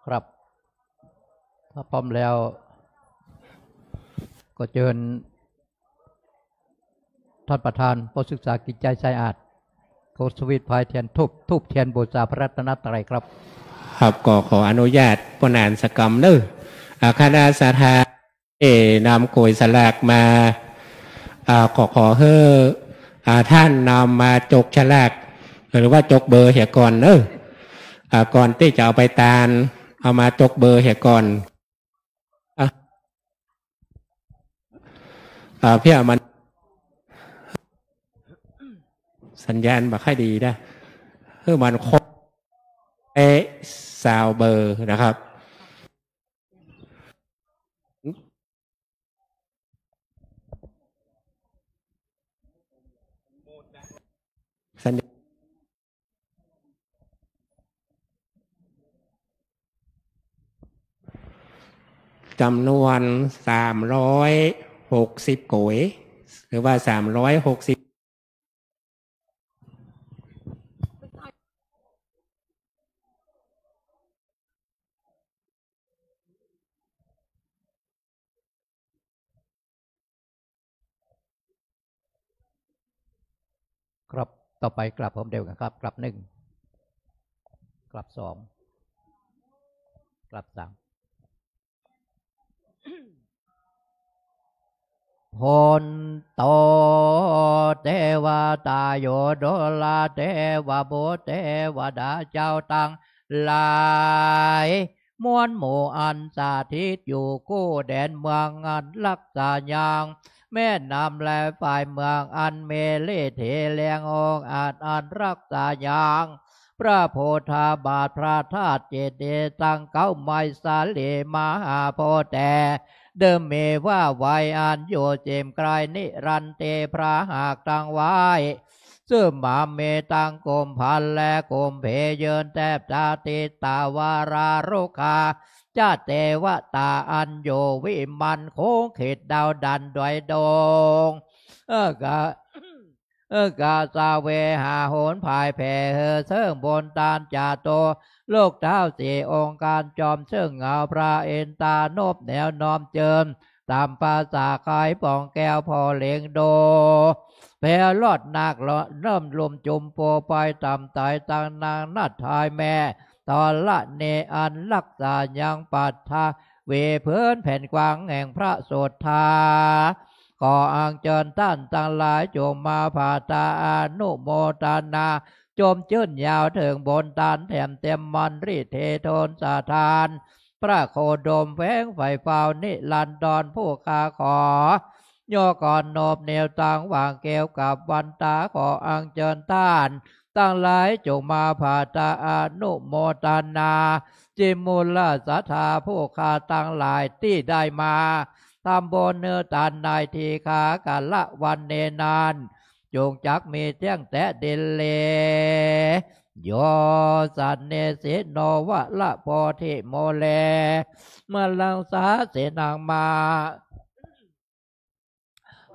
ครับถ้าพร้อมแล้วก็เชิญท่านประธานผู้ศึกษากิจใจชายอาจโคสวิทพายเทียนทุบเทียนบูชาพระรัตนตรัยครับครับก็ขออนุญาตปนานสกรรมเนื้อคณะสถานำโกยสลากมาขอให้ท่านนำมาจกฉลากหรือว่าจกเบอร์เหี่ยก่อนเนอะก่อนที่จะเอาไปตาลเอามาจกเบอร์เหี่ยก่อนเพื่อมันสัญญาณมาค่อยดีได้เพื่อมันครบซาวเบอร์นะครับสัญญาณจำนวน360โกยหรือว่า360ครับต่อไปกลับพร้อมเดียวกันครับกลับ1กลับ2กลับ3พนโตเทวตาโยโดลาเทวบุตรเทวดาเจ้าตังหลายมวลหมู่อันสาธิตอยู่กู้แดนเมืองอันรักษายางแม่นำและฝ่ายเมืองอันเมเลเทเลียงองอาจอันรักษายางพระโพธาบาทพระธาตุเจดีย์ตั้งเก้าไม้สาลีมหาโพธิ์แต่เดิมเมว่าไวอันโยเจมไกรนิรันเตพระหากตังไว้ซึ่งมาเมตังกมพันและกมเพเยินแทบตาติตาวารารุคาจาเตวตาอันโยวิมันโค้งเขตดาวดันด้วยดงกาซาเวหาโหนภายแผ่เซิ่งบนตานจ่าโตโลกเท้าสี่องค์การจอมเชิงเงาพระเอ็นตานบแนวนอมเจิมตามภาษาคายป่องแก้วพอเลียงโดแผ่ลอดนักเริ่มลมจุมโปไปตามไตตังนางนัดทายแม่ตอนละเนอันลักษายังปัตถาเวเพื่อนแผ่นกวางแห่งพระโสธาขออังเจิญท่านทั้งหลายจงมาภาตาอนุโมทนาจมจื่นยาวถึงบนตานแถมเต็มมันริเทโทนสาทานพระโคดมแฝงไฟเฝ้านิลันดอนผู้คาขอ ย่อก่อนโนบเนวต่างวางเกวกับวันตาขออังเจิญท่านตั้งหลายจงมาภาตาอนุโมทนาจิมุลสัทธาผู้ข้าตั้งหลายที่ได้มาทำบนเนื้อตานนายทีขากันละวันเนนานจงจักมีเที่ยงแต่เดลเลโยสันเนสิโนวะละโพธิโมเลเมื่อลังสาเสนางมา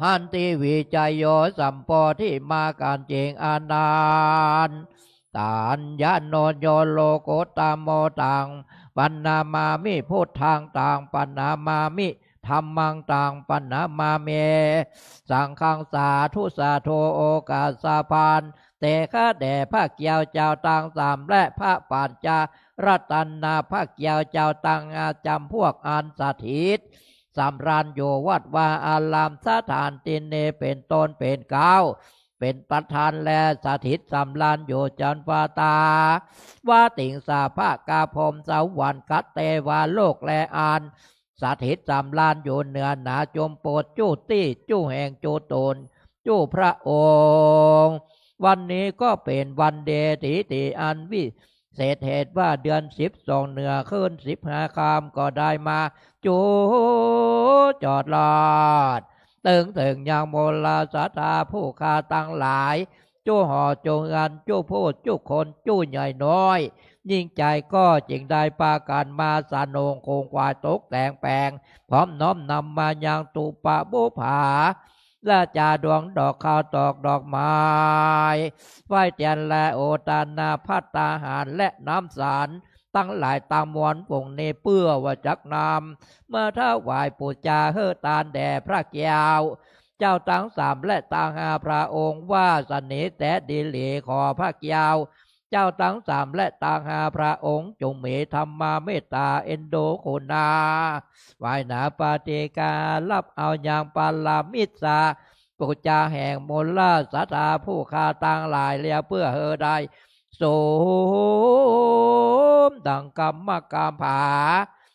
หันติวิจัยโยสัมปอที่มาการเจงอานานตานยะโนโยโลโกตามโมตังปันนามามิพุทธังต่างปันนามามิธรรมังต่างปันนามาเมสังฆังสาธุสาโทโอกาสาพานเตฆะแด่พระเกียวเจ้าตังสามและพระปัญจารัตันนาพระเกียวเจ้าตังอาจำพวกอันสถิตสำราญโยวัดว่าอารามสถานตินเนเป็นต้นเป็นเก้าเป็นประธานและสถิตสำราญโยจันฟาตาว่าติงสาภาคาพรมสวรรค์กัตเตวาโลกและอานสถิตสำราญโยเหนือหนาจมโปรดจู้ตี้จู้แห่งจูตนจู้พระองค์วันนี้ก็เป็นวันเดติอันวิเศษเหตุว่าเดือน12เหนือขึ้น15คำก็ได้มาจูจอดลอดตึงอย่างโมลาสัทธาผู้ข้าตั้งหลายจู้ห่อจงอันจู้พูดจู้คนจู้ใหญ่น้อยยิ่งใจก็จึงได้ปาการมาสานงคงควายตกแต่งแปลงพร้อมน้อมนำมายังตุปะบุภาและจาดวงดอกข้าวตอกดอกไม้ไหว้เทียนและโอตานาพัตตาหารและน้ำสาร ตั้งหลายตามมวลปงเนเปื้อว่าจักนำเมื่อถ้าไหวปูจาเฮอตานแด่พระเกียวเจ้าทั้งสามและต่างหาพระองค์ว่าสนิทแต่ดีหลีขอพระเกียวเจ้าทั้งสามและต่างหาพระองค์จงมีธรรมาเมตตาเอ็นโดโคนาไหวหนาปาเตการับเอาอย่างปาลามิตราปูจาแห่งมลสัตาผู้คาต่างหลายเลียเพื่อเฮอได้โสมดังกรรมกรรมผา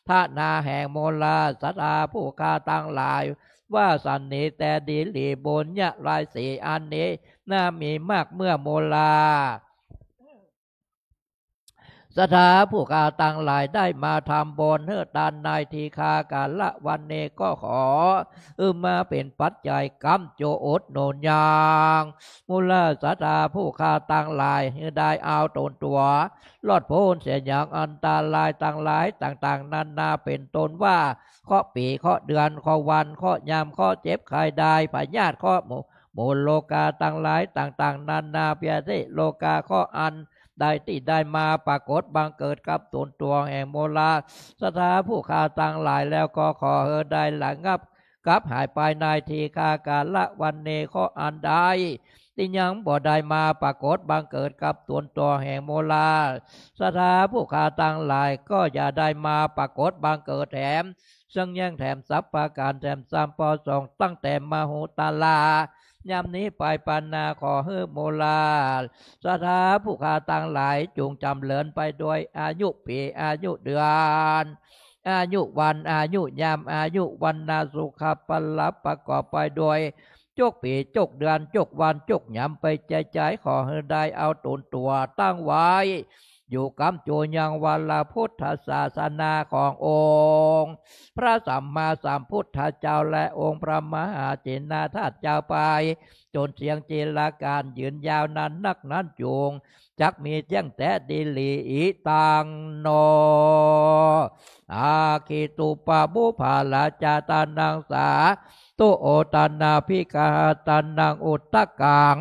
ท่านาแห่งมลสัตาผู้คาต่างหลายว่าสันนิแต่ดีหลีบนยะลายสีอันนี้น่ามีมากเมื่อโมลาสถาผู้กาต่างหลายได้มาทำบนเฮือดานในทีคากาละวันเนก็ขอมาเป็นปัจจัยกรรมโจอดโนนยางมูลสถาผู้กาต่างหลายได้เอาตนตัวลอดพ้นเสียอย่างอันตรายต่างหลายต่างๆนานาเป็นต้นว่าข้อปีข้อเดือนข้อวันข้อยามข้อเจ็บใครได้พญาติข้อโมโลกาต่างหลายต่างๆนานาเพียริโลกาข้ออันได้ที่ได้มาปรากฏบังเกิดกับตนตัวแห่งโมลาสถาผู้ขาต่างหลายแล้วก็ขอเฮอได้หลังงับกับหายไปในทีคากาละวันเนข้ออันใดที่ยังบ่ได้มาปรากฏบังเกิดกับตนตัวแห่งโมลาสถาผู้ขาต่างหลายก็อย่าได้มาปรากฏบังเกิดแถมซึ่งยังแถมทรัพย์ประการแถมสามปอสองตั้งแต่มโหตาลายามนี้ไปปันนาขอเฮือโมลาสถาผู้ขาต่างหลายจงจำเลินไปโดยอายุปีอายุเดือนอายุวันอายุยามอายุวันนาสุขปลับประกอบไปโดยจกปีจกเดือนจกวันจกยามไปใจขอเฮือได้เอาตนตัวตั้งไว้อยู่กำโจยังวันละพุทธศาสนาขององค์พระสัมมาสัมพุทธเจ้าและองค์พระมหาเจนาธาตุเจ้าไปจนเสียงเจรการยืนยาวนานนักนั้นจูงจักมีแจ้งแต่ดิลีอิตังโนอาคิตุปะบุภาลาจาตานังสาตุโอตานาภิกาตานังอุตตะกัง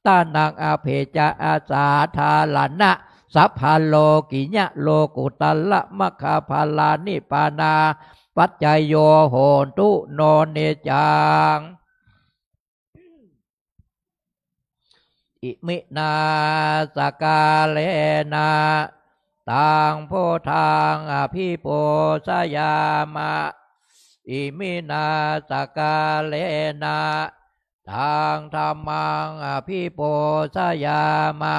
ตานังอาเพจาอาสาธาลนะสัพพะโลกิญะโลกุตัลละมะคาภาลานิปานาปัจจโยโหตุโนเนจังอิมินาสกาเลนะตังโพธังอภิปูชยามะอิมินาสกาเลนะตังธัมมังอภิปูชยามะ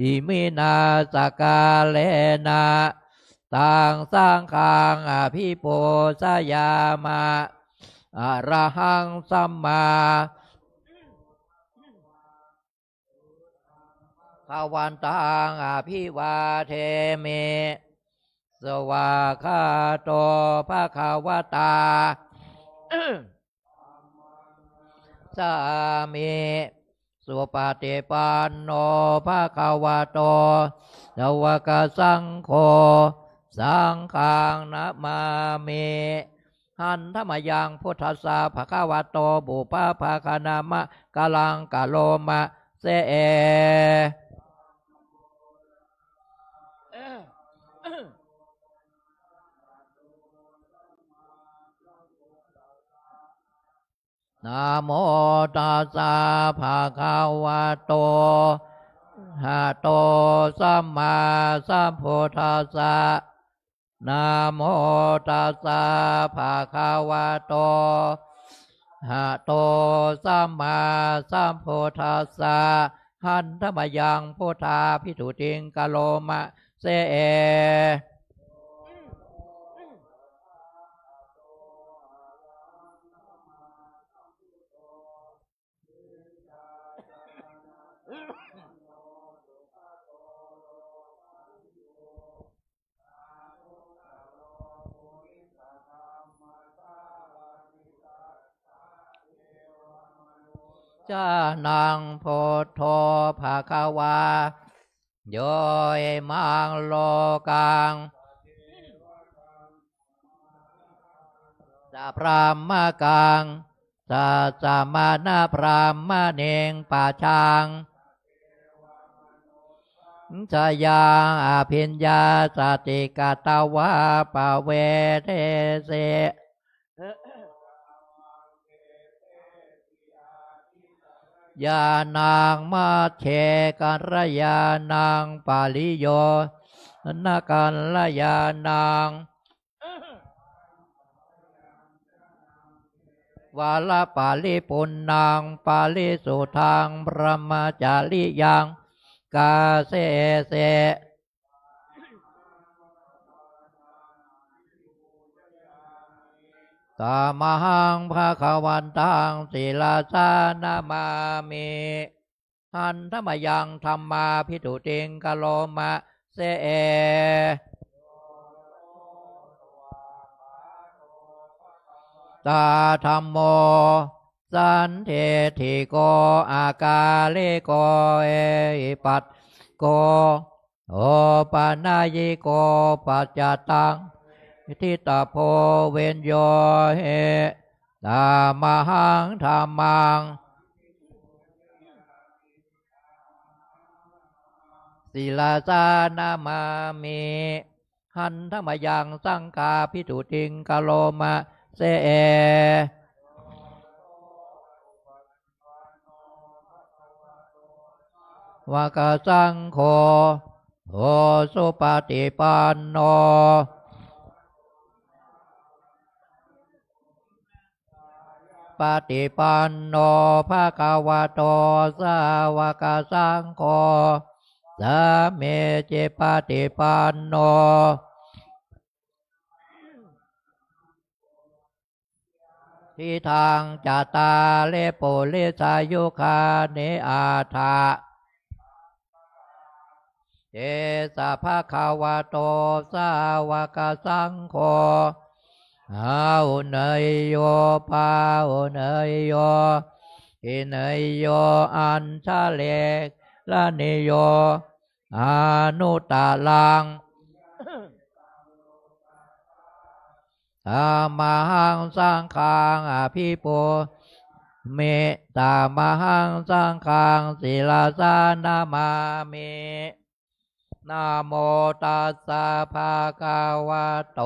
อิมินาสกาเลนะตังสังฆังอภิปูชยามะอะระหังสัมมาภวันตังอภิวาเทมิสวาคาโตภะคะวะตาสามิสุปฏิปันโนภะคะวะโตสวากสังโฆสังฆังนะมามิหันธรรมยังพุทธัสสะภะคะวะโตบุปผาคานามะกะลังกะโลมะเสเอนะโมตัสสะภะคะวะโตอะโตสัมมาสัมพุทธัสสะนะโมตัสสะภะคะวะโตอะโตสัมมาสัมพุทธัสสะหันธรรมยังพุทธาภิทุติงกะโลมะเสเอจานังโพโธภะคะวาโยยมังโลกังสัพพะมะกังสัสสะมานะพรามะเนงปะชัง ชยาอภิญญาสติกาตาวาปะเวเทเสยานางมาเชกัลยานางปาลิโยนากัลยานางวาลปาลิปุณนางปาลิสุทางพระมจาริยังกาเสเสตามหังภะคะวันตังศิลาสานามามิทันธรรมยังธรรมาภิทุติงกะโลมะเสเอตาธรรมโมสันเทธิโกอากาลิโกเอปัตโกโอปานายิโกปัจจตังทิตาโพเวนโยเฮตามหังธรรมังศิลาสานามามิหันธรรมยังสังฆาภิทุติงกะโลมะเสเอวากสังโฆโอสุปฏิปันโนปฏิปันโนภะคะวะโตสาวกสังโฆสาเมเจปฏิปันโนทิทางจตาเลโปเลสายุคาเนอาทาเจสะภะคะวะโตสาวกสังโฆอาหุเนยโยปาหุเนยโยอิเนยโยอัญชาเลกละเนโยอนุตตะลังธรรมหังสังฆังอภิปูเมตามหังสังฆังศิลาสานามามินะโมตัสสะภะคะวะโต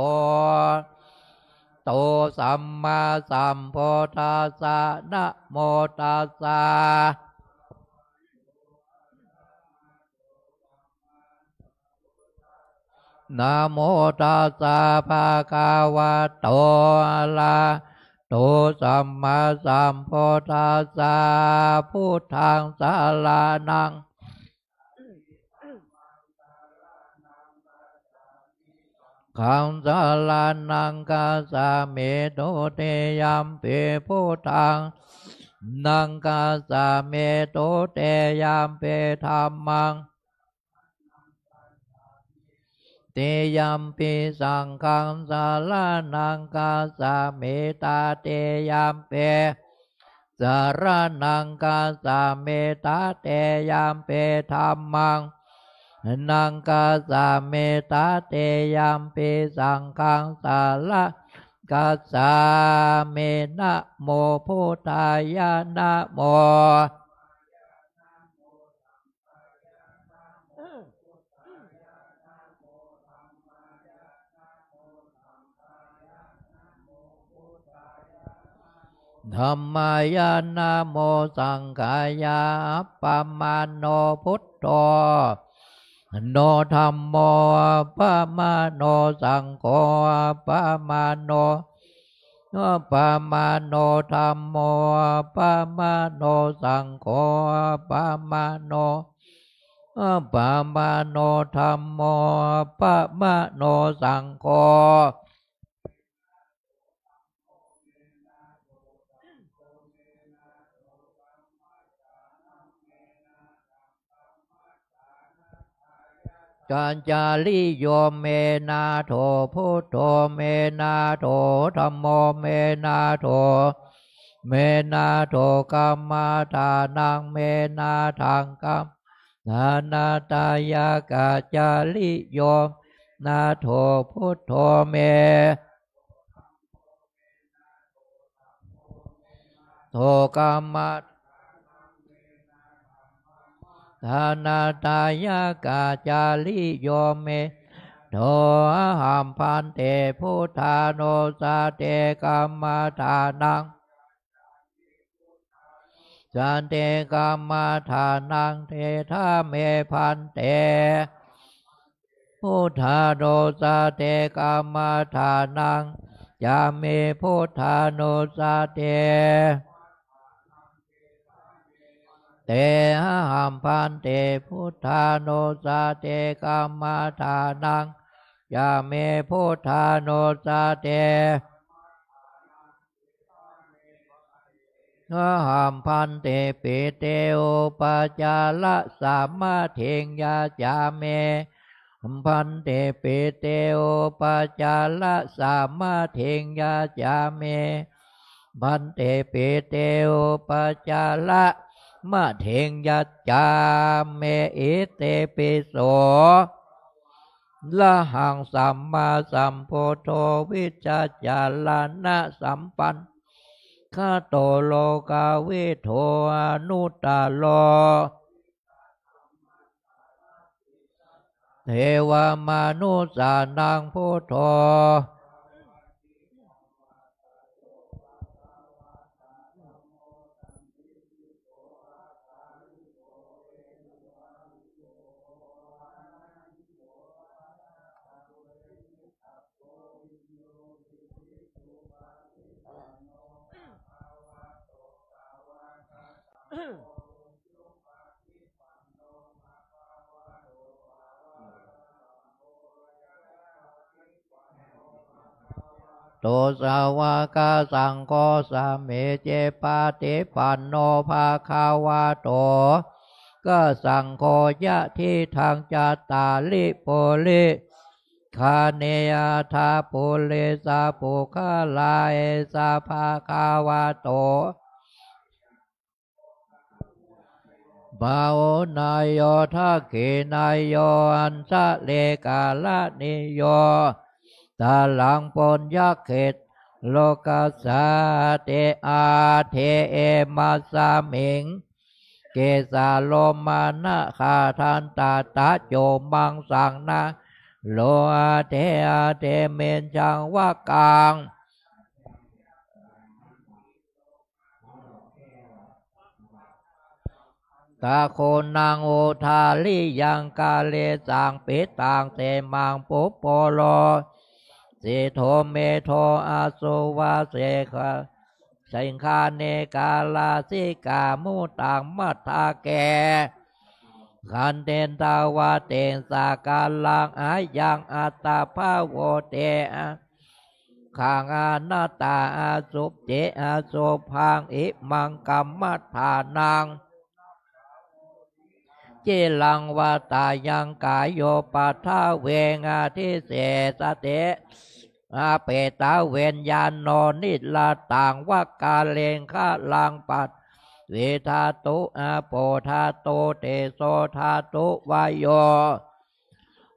โตสัมมาสัมพุทธัสสะนะโมตัสสะนะโมตัสสะภะคะวะโตอะระโตสัมมาสัมพุทธัสสะพุทธังสารนังขังสารนังกัสสะเมโตเตยัมปิพุทธังนังกัสสะเมโตเตยัมปิธัมมังเตยัมปิสังฆังสารนังกัสสะเมตตาเตยัมปิสารนังกัสสะเมตตาเตยัมปิธัมมังนังกัสสะเมตตาเตยัมปิสังฆังสารกัสสะเมนะโมพุทธายะนะโมธัมมายานะโมสังฆายาอัปปมาโนพุทโธโนธัมโมอัปปมาโนสังโฆอัปปมาโนอัปปมาโนธัมโมอัปปมาโนสังโฆอัปปมาโนอัปปมาโนธัมโมอัปปมาโนสังโฆกัญจาลิโยเมนาโถพุทโธเมนาโถธัมโมเมนาโถเมนาโถกัมมาทานังเมนาทังกัมนานาตายากาจาลิโยนาโถพุทโธเมโถกัมมา ทานาตายากาจาริโยเมโทหัมพันเตพุทธาโนสาเตกัมมาทานังสันเตกัมมาทานังเทธาเมพันเตพุทธาโนสาเตกัมมาทานังยาเมพุทธาโนสาเตเตหัมพันเตพุทธาโนสาเตกัมมาทานังยาเมพุทธาโนสาเตหัมพันเตปิเตโอปจาระสัมมาเทงยาจาเมพันเตปิเตโอปจาระสัมมาเทงยาจาเมพันเตปิเตโอปจาระมาเทงยาจาเมอิเตปิโสละหังสัมมาสัมพุทโธวิจจารณะสัมปันข้าโตโลกาวิโทอนุตตโลเทวมนุสานังพุทโธโตสาวกสังโฆสามเมเจปาติปันโนภาคาวะโตก็สังโฆยะที่ทางจาตาลิโปลิคาเนยธาปุเลสาปุคาลาเอสาภาคาวะโตบาโอนายโยทักขินายโยอันสะเลกาลนิโยตาลังปนยักเขตโลกัสสาเตอาเทเอมาสามิงเกสาโลมานะคาทันตาตาโจมังสังนะโลอาเทอาเทเมนจังวะกังตาโคนังโอทาลิยังกาเลสังปิตังเตมังปุปโปโลสิโทเมโทอาสุวาเสขะสิงคาเนกาลาสิกามุตังมัทธาแกขันเตนตาวาเตนสากาลังอายังอัตตาภาโวเตขังอนัตตาอาสุปเจอาสุพังอิมังกัมมัฏฐานังเจลังวาตายังกายโยปัทาเวงาทิเสสเตอาเปตาเวนญาณโนนิลาต่างวกาเลงฆาลังปัดเวทาตุอาโปธาโตเตโสธาตุวายโย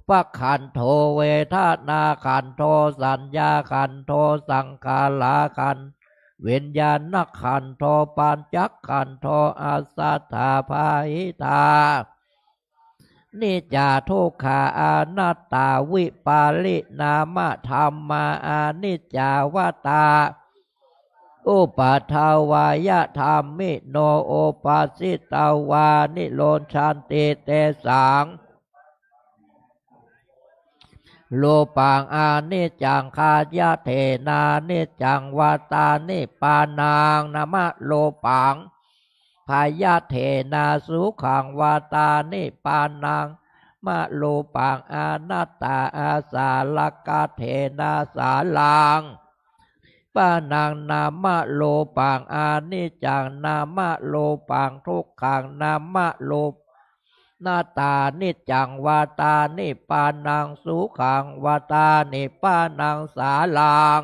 ปะขันโทเวทนาขันโทสัญญาขันโทสังขาราขันวิญญาณขันโทปัญจขันโทอาสัทธาภาหิตานิจจาทุกขาอนัตตาวิปาลินามธรรมาอานิจจาวตาอุปัฏฐาวายธรรมิโนโอปัสสิตาวานิโรธชันติเตสังโลปังอานิจจังคายะเทนานิจจังวาตานิปานังนามะโลปังพายะเทนาสุขังวาตานิปานังมะโลปังอนัตตาอาสาลกาเทนาสาลังปานังนามะโลปังอานิจจังนามะโลปังทุกขังนามะโลนาตานิจจังวาตานิปานังสุขังวาตานิปานังสาลัง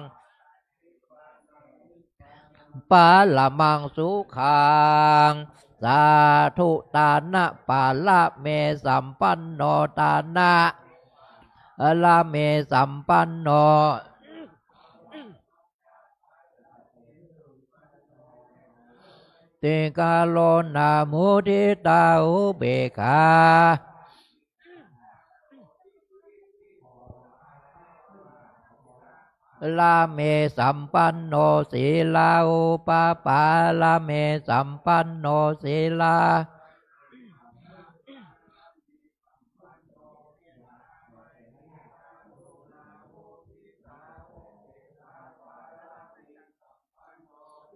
ปาละมังสุขังสาธุตานะปาละเมสัมปันโนตานะละเมสัมปันโน ติกาโลนามุทิตาอุเบกขาลาเมสัมปันโนศีลาอุปปาลาเมสัมปันโนศีลา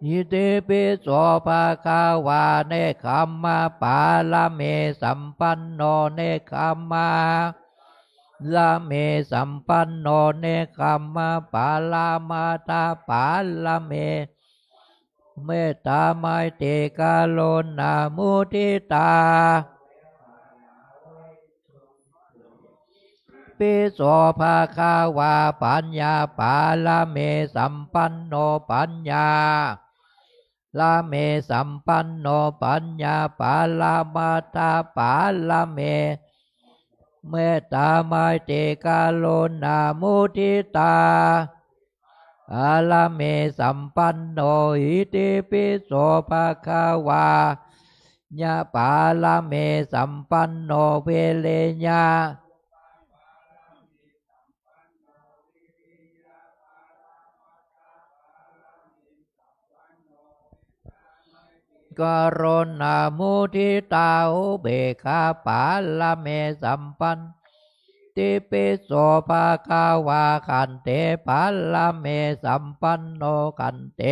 อิติปิโสภะคะวาเนคัมมาปาลาเมสัมปันโนเนคัมมาลาเมสัมปันโนเนคัมมาปาลามาตาปาลาเมเมตตาไมตติกาโลนามุทิตาปิโสภะคะวาปัญญาปาลาเมสัมปันโนปัญญาลาเมสัมปันโนปัญญาปาลามาตาปาลาเมเมตตาไมตติกาโลนามุทิตาอาลาเมสัมปันโนอิติปิโสภะคะวายะปาลาเมสัมปันโนเวเลญะกโรนามุทิตาอุเบกขาปาลาเมสัมปันติปิโสภะคะวาขันเตปาลาเมสัมปันโนขันเต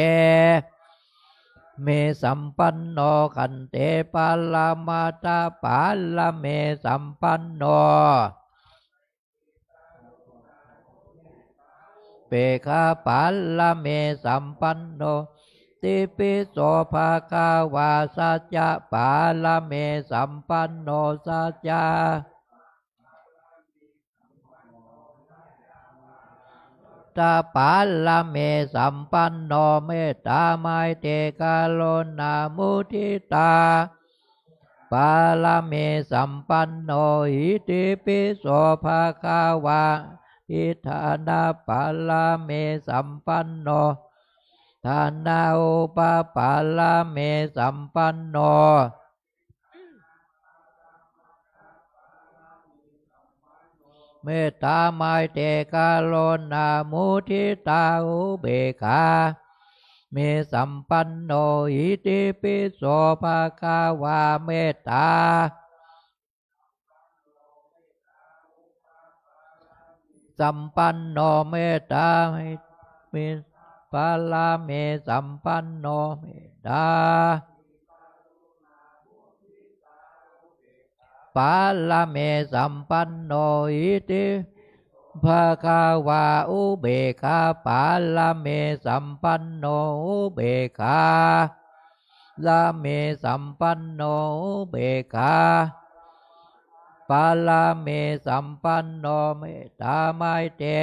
เมสัมปันโนขันเตปาลามาตาปาลาเมสัมปันโนเปกขาปาลาเมสัมปันโนติปิโสภะคะวาสัจจะปาลาเมสัมปันโนสัจจะตาปาลาเมสัมปันโนเมตตาไมตติกาโลนามุทิตาปาลาเมสัมปันโนอิติปิโสภะคะวาอิทานาปาลาเมสัมปันโนทานาอุปปาลาเมสัมปันโนเมตตาไมตติกาโลนามุทิตาอุเบกขาเมสัมปันโนอิติปิโสภะคะวาเมตตาสัมปันโนเมตตาเมปาลาเมสัมปันโนเมตตาปาลาเมสัมปันโนอิติภะคะวาอุเบกขาปาลาเมสัมปันโนอุเบกขาลาเมสัมปันโนอุเบกขาปาลาเมสัมปันโนเมตตาไมตติ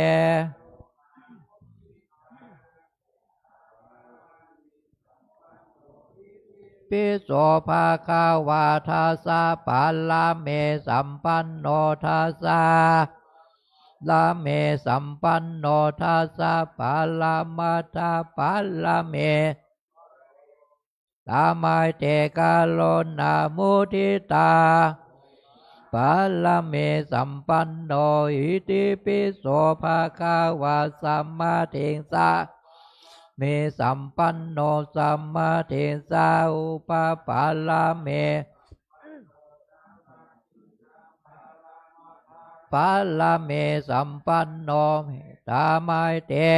ปิโสภะคะวาทาสะปาลาเมสัมปันโนทาสะลาเมสัมปันโนทาสะปาลามาตาปาลาเมตาไมตติกาโลนามุทิตาปาลาเมสัมปันโนอิติปิโสภะคะวาสัมมาทิฏฐิเมสัมปันโนสัมมาทิฏฐิอุปปาลาเมปาลาเมสัมปันโนเมตตาไมตติ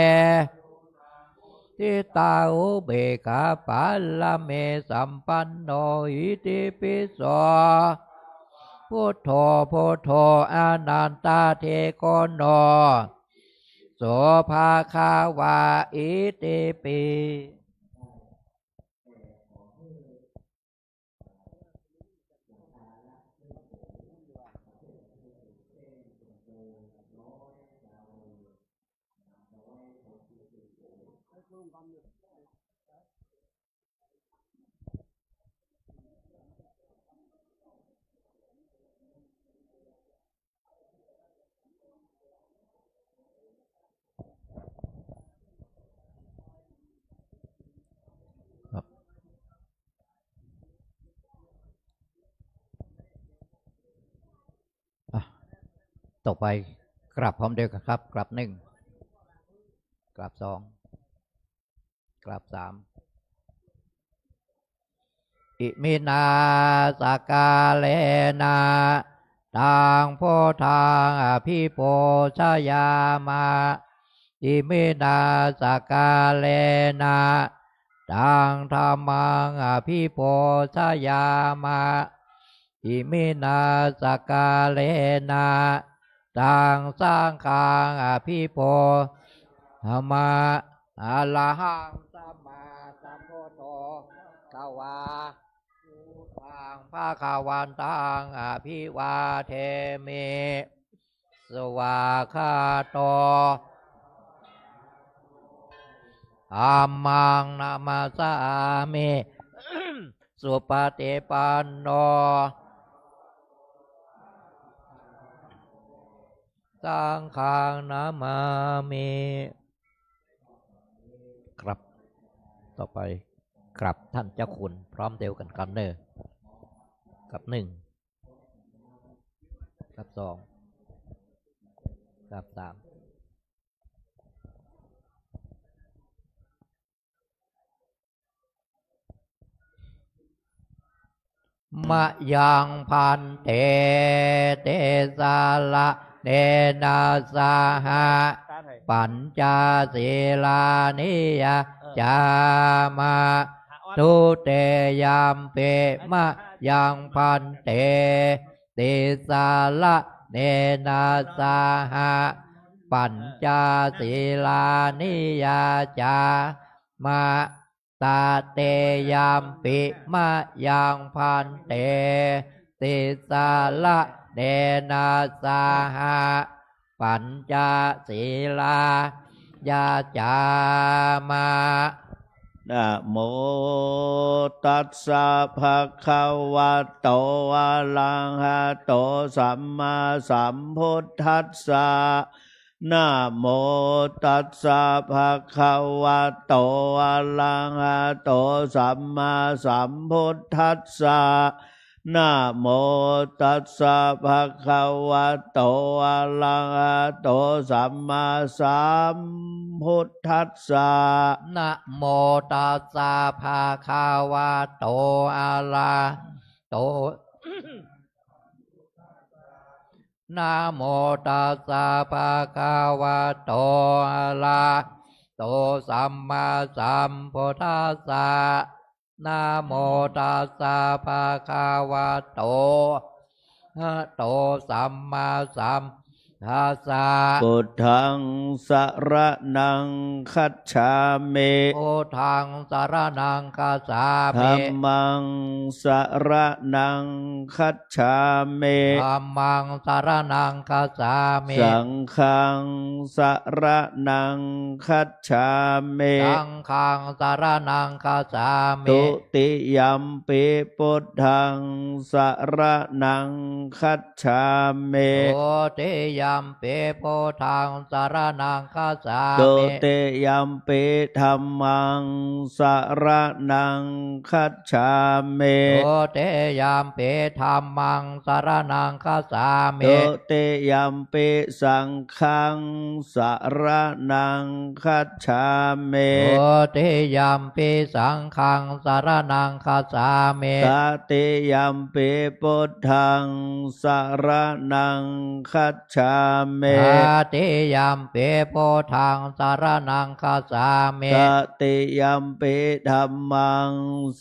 ทิตาอุเบกขาปาลาเมสัมปันโนอิติปิโสพุทโธพุทโธอนันตาเทโกโนโสภะคะวาอิติปิ ต่อไปกราบพร้อมเดียวกันครับกราบหนึ่งกราบสองกราบสามอิมินาสกาเลนะทางโพทางอภิโพชยามาอิมินาสกาเลนะทางธรรมังอภิโพชยามาอิมินาสกาเลนะทางสร้างคางอภิโพหมาอะระหังสัมมาสัมพุทโธภะวาทางภาคาวันตังอภิวาเทมิสวาคาโตธัมมังนามาสามิ สุปฏิปันโนสังฆังนามามิครับต่อไปครับท่านเจ้าคุณพร้อมเดียวกันกันเนอกับหนึ่งกับสองกับสามมะยังพันเตเตสาละเนนาสาหะปัญจศีลานิยจามาทุเตยามเปมะยังพันเตเตสาละเนนาสาหะปัญจศีลานิยจามาตาเตยามปิมะยังพันเตติสาละเดนาสาหะปัญจศีลายาจามานะโมตัสสะภะคะวะโตอะระหะโตสัมมาสัมพุทธัสสะนะโมตัสสะภะคะวะโตอะระหะโตสัมมาสัมพุทธัสสะนะโมตัสสะภะคะวะโตอะระหะโตสัมมาสัมพุทธัสสะนะโมตัสสะภะคะวะโตอะระโตนะโมตัสสะภะคะวะโตอะระโตสัมมาสัมพุทธัสสะนะโมตัสสะภะคะวะโตสัมมาสัมทัสสะพุทธังสรณังคัจฉามิพุทธังสรณังคัจฉามิธัมมังสรณังคัจฉามิธัมมังสรณังคัจฉามิสังฆังสรณังคัจฉามิสังฆังสรณังคัจฉามิตุติยัมปิพุทธังสรณังคัจฉามิตุติยัมปิพุทธังสรณังคัจฉามิตุติยัมปิธัมมังสรณังคัจฉามิตุติยัมปิธัมมังสรณังคัจฉามิตุติยัมปิสังฆังสรณังคัจฉามิตุติยัมปิสังฆังสรณังคัจฉามิตติยัมปิพุทธังสรณังคัจฉามิตติยัมปิพุทธังสรณังคัจฉามิตติยัมปิธัมมัง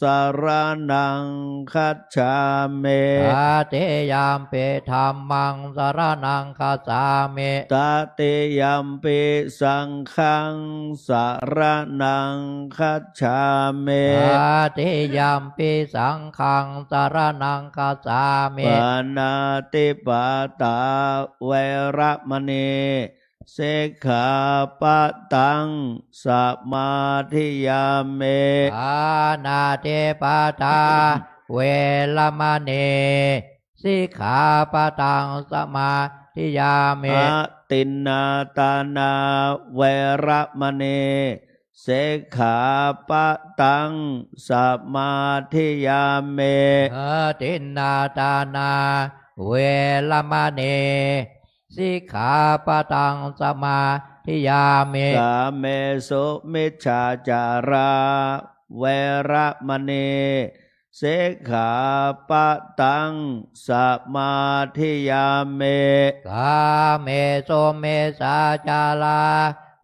สรณังคัจฉามิตติยัมปิธัมมังสรณังคัจฉามิตติยัมปิสังฆังสรณังคัจฉามิตติยัมปิสังฆังสรณังคัจฉามิปานาติปาตาเวรมณีสิกขาปะตังสมาธิยามิปานาติปาตาเวรมณีสิกขาปะตังสมาธิยามิตินนาตานาเวรมณีสิกขาปะตังสมาธิยามิตินนาตานาเวรมณี สิกขาปะทังสมาธิยามิ สาเมสุมิจฉาจาราเวระมณีสิกขาปะทังสมาธิยามิ กาเมโสเมสาจาลา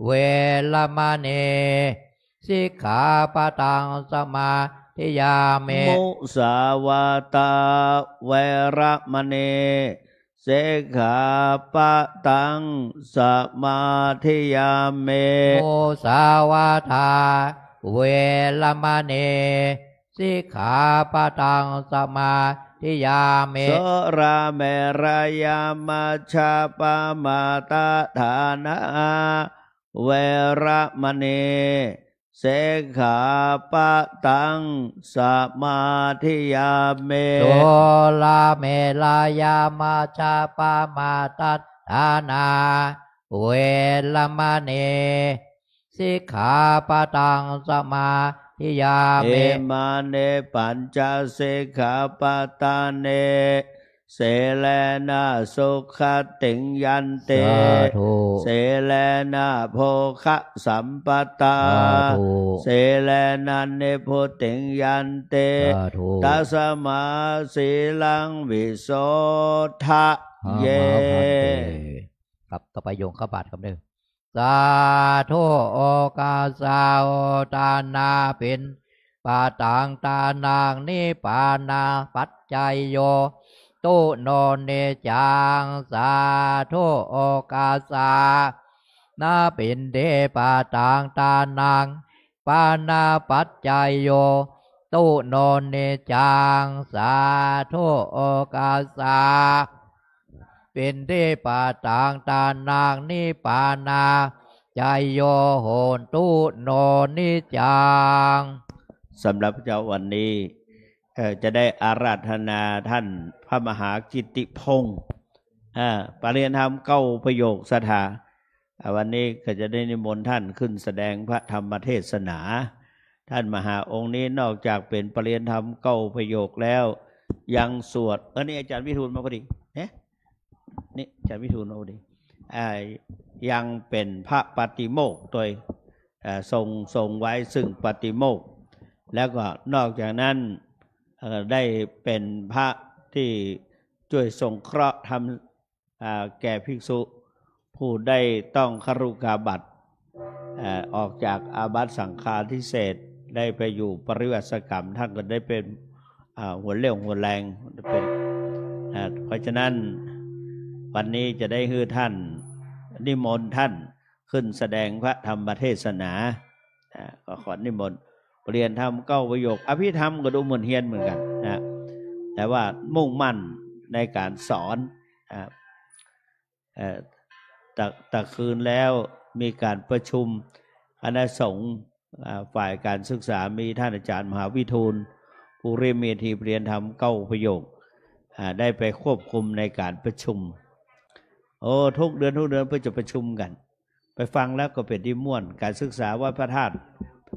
เวรมณีสิกขาปะทังสมาธิยามิ มุสาวาตาเวระมณีสิกขาปะทังสมาธิยามิ โมสาวาทาเวรมณีสิกขาปะทังสมาธิยามิ โสราเมรยามาชาปามาตาฐานะเวระมณีสิกขาปะทังสมาธิยามิ โสลาเมลายามาชาปามาตัฏฐานาเวรมณีสิกขาปะทังสมาธิยา เอ มิ มาเนปัญจสิกขาปตาเนเสเลนะสุขติงยันเต สาธุ เสเลนะโภคะสัมปตา สาธุ เสเลนะเนโพติงยันเต สาธุ ตัสมาสีลังวิโสทะ หา เย มาพันเตกับต่อไปโยงเข้าบาทครับเด้อสาธุโอกาสาโอตานาเป็นปาตังตานางนิปานาปัจจัยโยตุโนเนจังสาธุโอกาสานาเป็นเดปาตังตานางปานาปัจจัยโยตุโนเนจังสาธุโอกาสาเป็นเทปาต่างตานางนิปานาใจโยโหนตุโนนิจัง สำหรับเจ้าวันนี้จะได้อาราธนาท่านพระมหากิตติพงศ์ปริยธรรมเก้าประโยคสถาวันนี้ก็จะได้นิมนต์ท่านขึ้นแสดงพระธรรมเทศนา ท่านมหาองค์นี้นอกจากเป็นปริยธรรมเก้าประโยคแล้วยังสวดนี่อาจารย์วิทูลมาพอดีเนี่ยนี่อาจารย์วิทูลมาพอดียังเป็นพระปฏิโมกข์โดยทรงไว้ซึ่งปฏิโมกข์แล้วก็นอกจากนั้นได้เป็นพระที่ช่วยสงเคราะห์ทำแก่ภิกษุผู้ได้ต้องคฤกาบัตรออกจากอาบัติสังฆาทิเศษได้ไปอยู่ปริวัติกรรมท่านก็ได้เป็นหัวเรี่ยวหัวแรงเป็นเพราะฉะนั้นวันนี้จะได้ให้ท่านนิมนต์ท่านขึ้นแสดงพระธรรมเทศนาก็ขอนิมนต์เรียนธรรมเก้าประโยคอภิธรรมก็ดูเหมือนเฮียนเหมือนกันนะแต่ว่ามุ่งมั่นในการสอนแต่คืนแล้วมีการประชุมคณะสงฆ์ฝ่ายการศึกษามีท่านอาจารย์มหาวิทูลผู้เรียนเมธีเรียนธรรมเก้าประโยคได้ไปควบคุมในการประชุมทุกเดือนเพื่อจะประชุมกันไปฟังแล้วก็เป็นที่ม่วนการศึกษาว่าพระธาตุ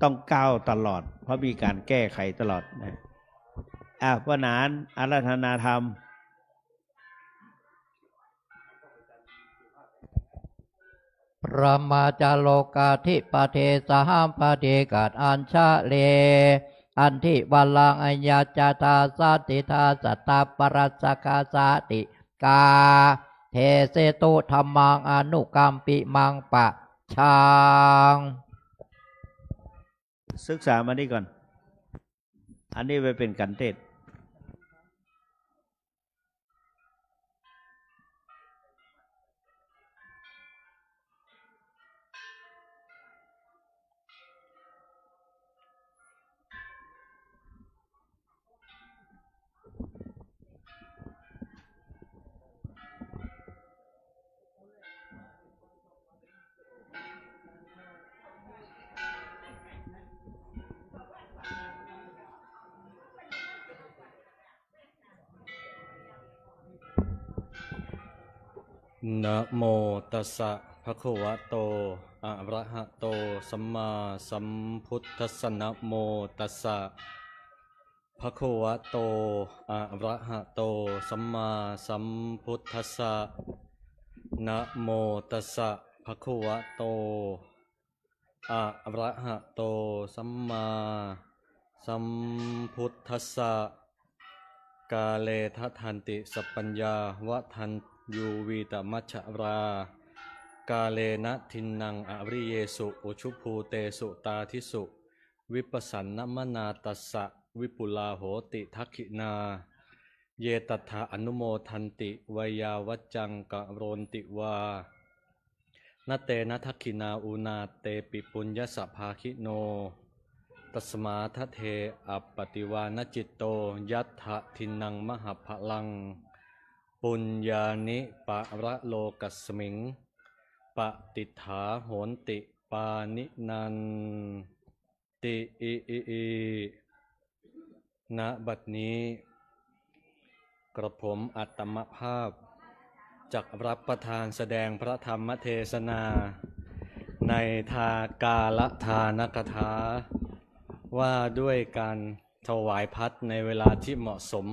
ต้องก้าวตลอดเพราะมีการแก้ไขตลอดนะพระนานอาราธนาธรรมพระมาจาโลกาธิปเทสหัมปเทกัดอัญชะเลอันทิวัลังอัญญาจตาสัตติทาสัตตปรัสสกาสติกาเทเสตุธรรมังอนุกัมปิมังปะชังศึกษามานี่ก่อนอันนี้ไปเป็นกันเทศนะโมตัสสะภะคะวะโตอะระหะโตสัมมาสัมพุทธัสสะนะโมตัสสะภะคะวะโตอะระหะโตสัมมาสัมพุทธัสสะ นะโมตัสสะภะคะวะโตอะระหะโตสัมมาสัมพุทธัสสะกาเลทะทันติสัพปัญญาวะทันยูวีตมัชฌรากาเลนะทินนังอริเยสุอุชุภูเตสุตาทิสุวิปัสสันนมนาตัสสะวิปุลาโหติทักขินาเยตัทธาอนุโมทันติวยาวัจจังกะโรนติวานเตนะทักขินาอุนาเตปิปุญญสภาคิโนตัสมาทะเทอปปติวานจิตโตยัตถะทินังมหพลังปุญญานิปะระโลกัสมิงปฏิฐาโหนติปานินันติณบัดนี้กระผมอัตมภาพจักรับประทานแสดงพระธรรมเทศนาในทากาลทานกถาว่าด้วยการถวายพัดในเวลาที่เหมาะสม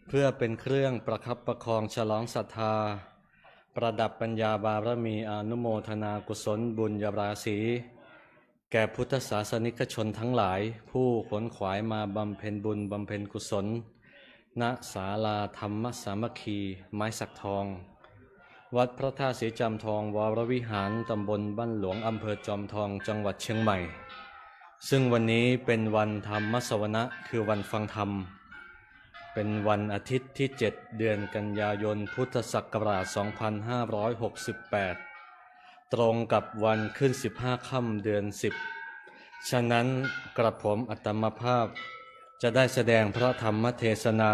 เพื่อเป็นเครื่องประคับประคองฉลองศรัทธาประดับปัญญาบารมีอนุโมทนากุศลบุญญาราศีแก่พุทธศาสนิกชนทั้งหลายผู้ขวนขวายมาบำเพ็ญบุญบำเพ็ญกุศลณศาลาธรรมสามัคคีไม้สักทองวัดพระธาตุศรีจอมทองวรวิหารตำบลบ้านหลวงอำเภอจอมทองจังหวัดเชียงใหม่ซึ่งวันนี้เป็นวันธรรมสวนะคือวันฟังธรรมเป็นวันอาทิตย์ที่ 7 เดือนกันยายนพุทธศักราช 2568 ตรงกับวันขึ้น 15 ค่ำเดือน 10 ฉะนั้นกระผมอัตมภาพจะได้แสดงพระธรรมเทศนา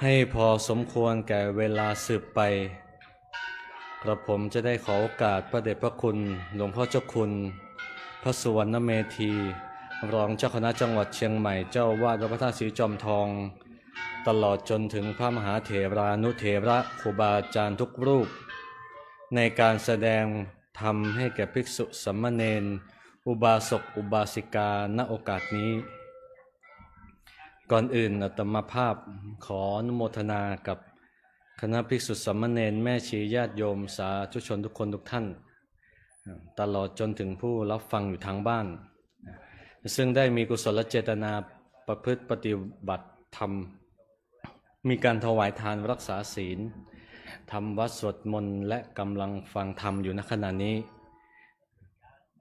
ให้พอสมควรแก่เวลาสืบไปกระผมจะได้ขอโอกาสพระเดชพระคุณหลวงพ่อเจ้าคุณพระสุวรรณเมธีรองเจ้าคณะจังหวัดเชียงใหม่เจ้าวาดวัดพระธาตุศรีจอมทองตลอดจนถึงพระมหาเถรานุเถระครูบาอาจารย์ทุกรูปในการแสดงธรรมให้แก่ภิกษุสามเณรอุบาสกอุบาสิกาณโอกาสนี้ก่อนอื่นอาตมาภาพขออนุโมทนากับคณะภิกษุสามเณรแม่ชีญาติโยมสาธุชนทุกคนทุกท่านตลอดจนถึงผู้รับฟังอยู่ทางบ้านซึ่งได้มีกุศลเจตนาประพฤติปฏิบัติธรรมมีการถวายทานรักษาศีลทำวัดสวดมนต์และกำลังฟังธรรมอยู่ณขณะนี้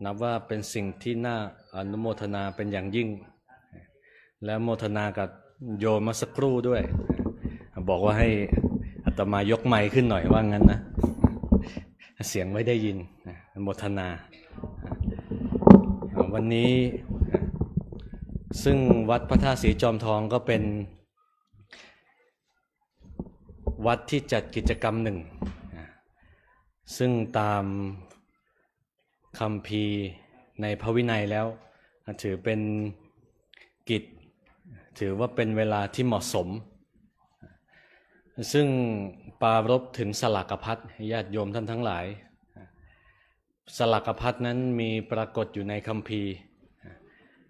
นับว่าเป็นสิ่งที่น่าอนุโมทนาเป็นอย่างยิ่งและโมทนากับโยมมาสักครู่ด้วยบอกว่าให้อาตมายกไมค์ขึ้นหน่อยว่างั้นนะเสียงไม่ได้ยินโมทนาวันนี้ซึ่งวัดพระธาตุศรีจอมทองก็เป็นวัดที่จัดกิจกรรมหนึ่งซึ่งตามคัมภีร์ในพระวินัยแล้วถือเป็นกิจถือว่าเป็นเวลาที่เหมาะสมซึ่งปรารภถึงสลากภัตญาติโยมท่านทั้งหลายสลากภัตนั้นมีปรากฏอยู่ในคัมภีร์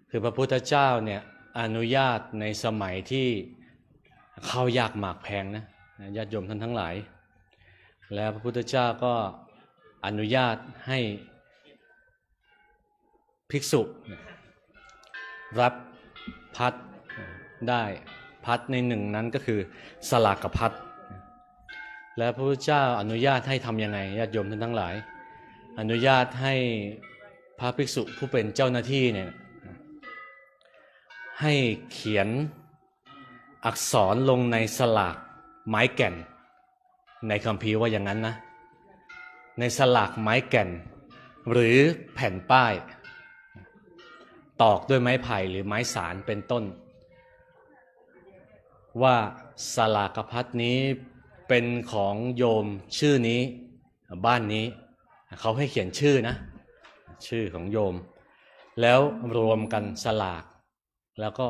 คือพระพุทธเจ้าเนี่ยอนุญาตในสมัยที่ข้าวยากหมากแพงนะญาติโยมท่านทั้งหลายแล้วพระพุทธเจ้าก็อนุญาตให้ภิกษุรับภัตได้ภัตในหนึ่งนั้นก็คือสลากภัตแล้วพระพุทธเจ้าอนุญาตให้ทำยังไงญาติโยมท่านทั้งหลายอนุญาตให้พระภิกษุผู้เป็นเจ้าหน้าที่เนี่ยให้เขียนอักษรลงในสลากไม้แก่นในคัมภีร์ว่าอย่างนั้นนะในสลากไม้แก่นหรือแผ่นป้ายตอกด้วยไม้ไผ่หรือไม้สารเป็นต้นว่าสลากภัตนี้เป็นของโยมชื่อนี้บ้านนี้เขาให้เขียนชื่อนะชื่อของโยมแล้วรวมกันสลากแล้วก็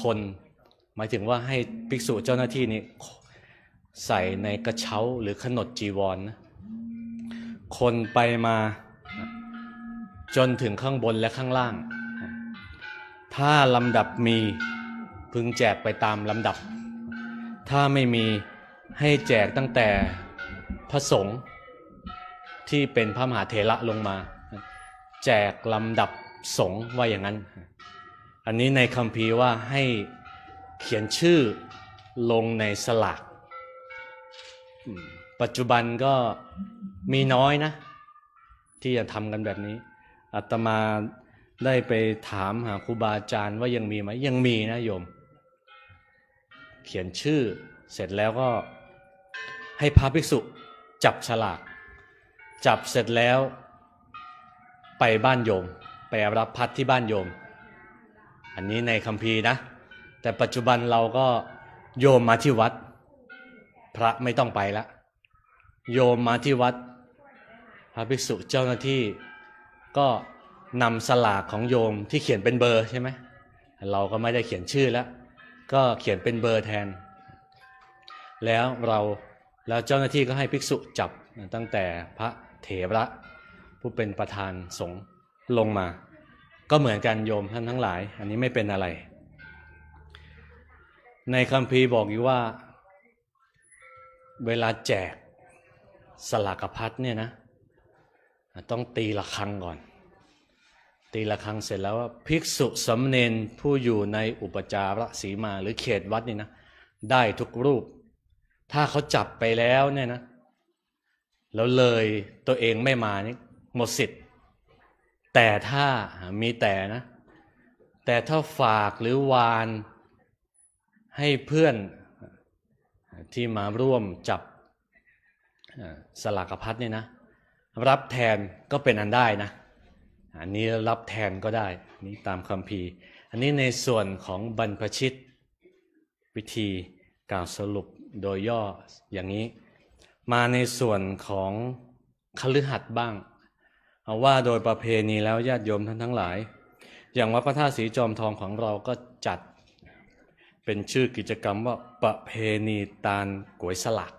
คนหมายถึงว่าให้ภิกษุเจ้าหน้าที่นี้ใส่ในกระเช้าหรือขนดจีวรนะคนไปมาจนถึงข้างบนและข้างล่างถ้าลำดับมีพึงแจกไปตามลำดับถ้าไม่มีให้แจกตั้งแต่ พระสงฆ์ที่เป็นพระมหาเถระลงมาแจกลำดับสงฆ์ว่าอย่างนั้นอันนี้ในคัมภีร์ว่าให้เขียนชื่อลงในสลากปัจจุบันก็มีน้อยนะที่จะทำกันแบบนี้อาตมาได้ไปถามหาครูบาอาจารย์ว่ายังมีไหมยังมีนะโยมเขียนชื่อเสร็จแล้วก็ให้พระภิกษุจับฉลากจับเสร็จแล้วไปบ้านโยมไปรับพัดที่บ้านโยมอันนี้ในคัมภีร์นะแต่ปัจจุบันเราก็โยมมาที่วัดพระไม่ต้องไปละโยมมาที่วัดพระภิกษุเจ้าหน้าที่ก็นำสลากของโยมที่เขียนเป็นเบอร์ใช่ไหมเราก็ไม่ได้เขียนชื่อแล้วก็เขียนเป็นเบอร์แทนแล้วเจ้าหน้าที่ก็ให้ภิกษุจับตั้งแต่พระเถระผู้เป็นประธานสงฆ์ลงมาก็เหมือนกันโยมท่านทั้งหลายอันนี้ไม่เป็นอะไรในคัมภีร์บอกอยู่ว่าเวลาแจกสลากพัดเนี่ยนะต้องตีระฆังก่อนตีระฆังเสร็จแล้วว่าภิกษุสามเณรผู้อยู่ในอุปจารสีมาหรือเขตวัดนี่นะได้ทุกรูปถ้าเขาจับไปแล้วเนี่ยนะแล้วเลยตัวเองไม่มานี่หมดสิทธิ์แต่ถ้ามีแต่ถ้าฝากหรือวานให้เพื่อนที่มาร่วมจับสลากพัดเนี่ยนะรับแทนก็เป็นอันได้นะอันนี้รับแทนก็ได้นี่ตามคัมภีร์อันนี้ในส่วนของบรรพชิตวิธีกล่าวสรุปโดยย่ออย่างนี้มาในส่วนของคฤหัสถ์บ้างเอาว่าโดยประเพณีแล้วญาติโยมท่านทั้งหลายอย่างวัดพระธาตุสีจอมทองของเราก็จัดเป็นชื่อกิจกรรมว่าประเพณีตาลก๋วยสลัก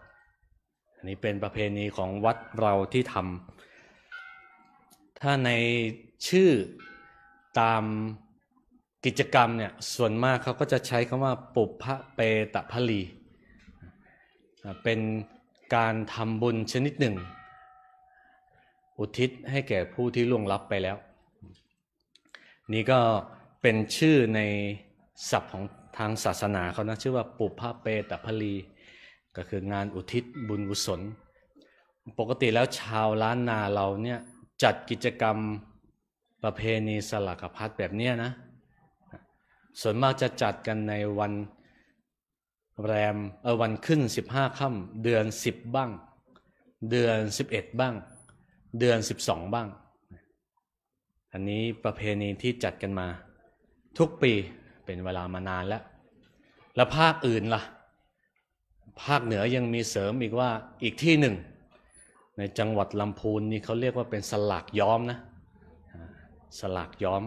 อันนี้เป็นประเพณีของวัดเราที่ทำถ้าในชื่อตามกิจกรรมเนี่ยส่วนมากเขาก็จะใช้คำว่าปุพพเปตพลีเป็นการทำบุญชนิดหนึ่งอุทิศให้แก่ผู้ที่ล่วงลับไปแล้วนี่ก็เป็นชื่อในศัพท์ของทางศาสนาเขานะชื่อว่าปุพพเปตพลีก็คืองานอุทิศบุญกุศลปกติแล้วชาวล้านนาเราเนี่ยจัดกิจกรรมประเพณีสลากพัดแบบนี้นะส่วนมากจะจัดกันในวันแรมวันขึ้น15ค่ำเดือน10บ้างเดือน11บ้างเดือน12บ้างอันนี้ประเพณีที่จัดกันมาทุกปีเป็นเวลามานานแล้วภาคอื่นล่ะภาคเหนือยังมีเสริมอีกว่าอีกที่หนึ่งในจังหวัดลำพูนนี่เขาเรียกว่าเป็นสลากย้อมนะสลากย้อม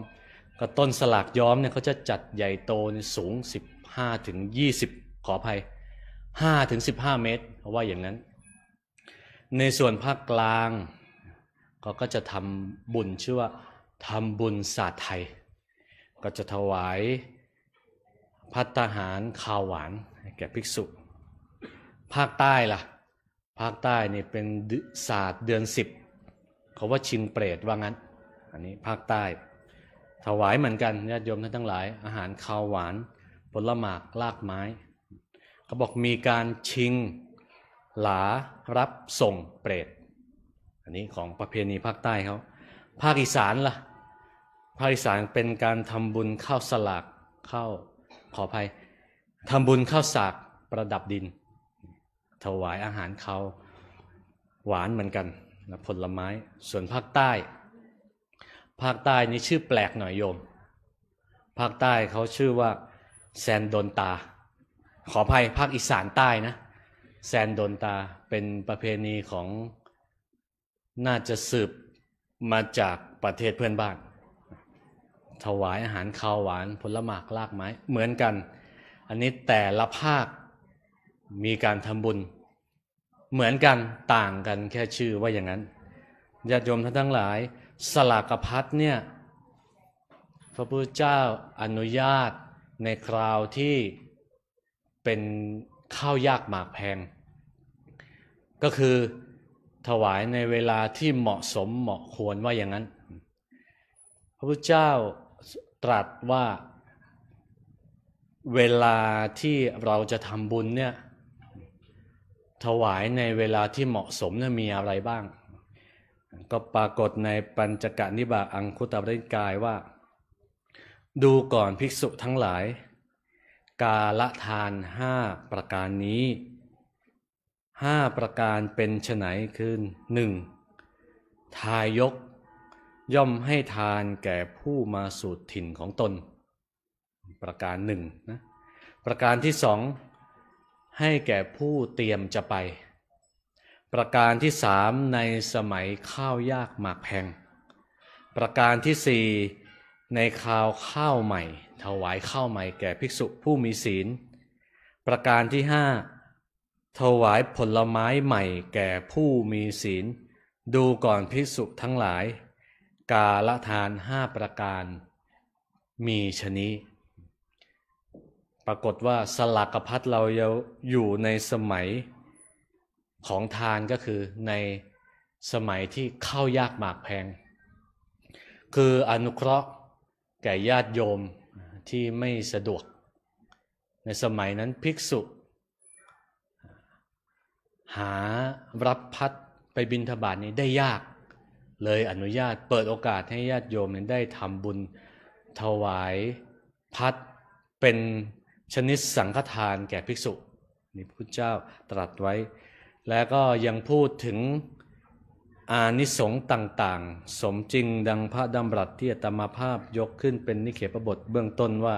ก็ต้นสลากย้อมเนี่ยเขาจะจัดใหญ่โตสูง15ถึง20ขออภัย5ถึง15เมตรเพราะว่าอย่างนั้นในส่วนภาคกลางก็จะทำบุญชื่อว่าทำบุญศาสตร์ไทยก็จะถวายภัตตาหารข้าวหวานแก่ภิกษุภาคใต้ล่ะภาคใต้นี่เป็นศาสตร์เดือน10เขาว่าชิงเปรตว่างั้นอันนี้ภาคใต้ถวายเหมือนกันญาติโยมท่านทั้งหลายอาหารข้าวหวานผลหมากรากไม้เขาบอกมีการชิงหลารับส่งเปรตอันนี้ของประเพณีภาคใต้เขาภาคอีสานล่ะภาคอีสานเป็นการทำบุญข้าวสลากข้าวขออภัยทำบุญข้าวสากประดับดินถวายอาหารข้าวหวานเหมือนกันและผลไม้ส่วนภาคใต้นี่ชื่อแปลกหน่อยโยมภาคใต้เขาชื่อว่าแซนโดนตาขออภัยภาคอีสานใต้นะแซนโดนตาเป็นประเพณีของน่าจะสืบมาจากประเทศเพื่อนบ้านถวายอาหารข้าวหวานผลหมากรากไม้เหมือนกันอันนี้แต่ละภาคมีการทำบุญเหมือนกันต่างกันแค่ชื่อว่าอย่างนั้นญาติโยมท่านทั้งหลายสลากพัดเนี่ยพระพุทธเจ้าอนุญาตในคราวที่เป็นข้าวยากหมากแพงก็คือ ถวายในเวลาที่เหมาะสมเหมาะควรว่าอย่างนั้นพระพุทธเจ้าตรัสว่าเวลาที่เราจะทำบุญเนี่ยถวายในเวลาที่เหมาะสมเนี่ยมีอะไรบ้างก็ปรากฏในปัญจกนิบาตอังคุตรนิกายว่าดูก่อนภิกษุทั้งหลายกาลทาน5ประการนี้5ประการเป็นไฉนคือ 1. ทายกย่อมให้ทานแก่ผู้มาสู่ถิ่นของตนประการหนึ่งนะประการที่2ให้แก่ผู้เตรียมจะไปประการที่3ในสมัยข้าวยากหมากแพงประการที่4ในคราวข้าวใหม่ถวายข้าวใหม่แก่ภิกษุผู้มีศีลประการที่5ถวายผลไม้ใหม่แก่ผู้มีศีลดูก่อนภิกษุทั้งหลายกาลทาน5ประการมีชนี้ปรากฏว่าสลากพัดเราอยู่ในสมัยของทานก็คือในสมัยที่ข้าวยากหมากแพงคืออนุเคราะห์แก่ญาติโยมที่ไม่สะดวกในสมัยนั้นภิกษุหารับพัดไปบิณฑบาตนี้ได้ยากเลยอนุญาตเปิดโอกาสให้ญาติโยมได้ทำบุญถวายพัดเป็นชนิดสังฆทานแก่ภิกษุนี่พระพุทธเจ้าตรัสไว้แล้วก็ยังพูดถึงอานิสงส์ต่างๆสมจริงดังพระดำรัสที่อาตมาภาพยกขึ้นเป็นนิเขปบทเบื้องต้นว่า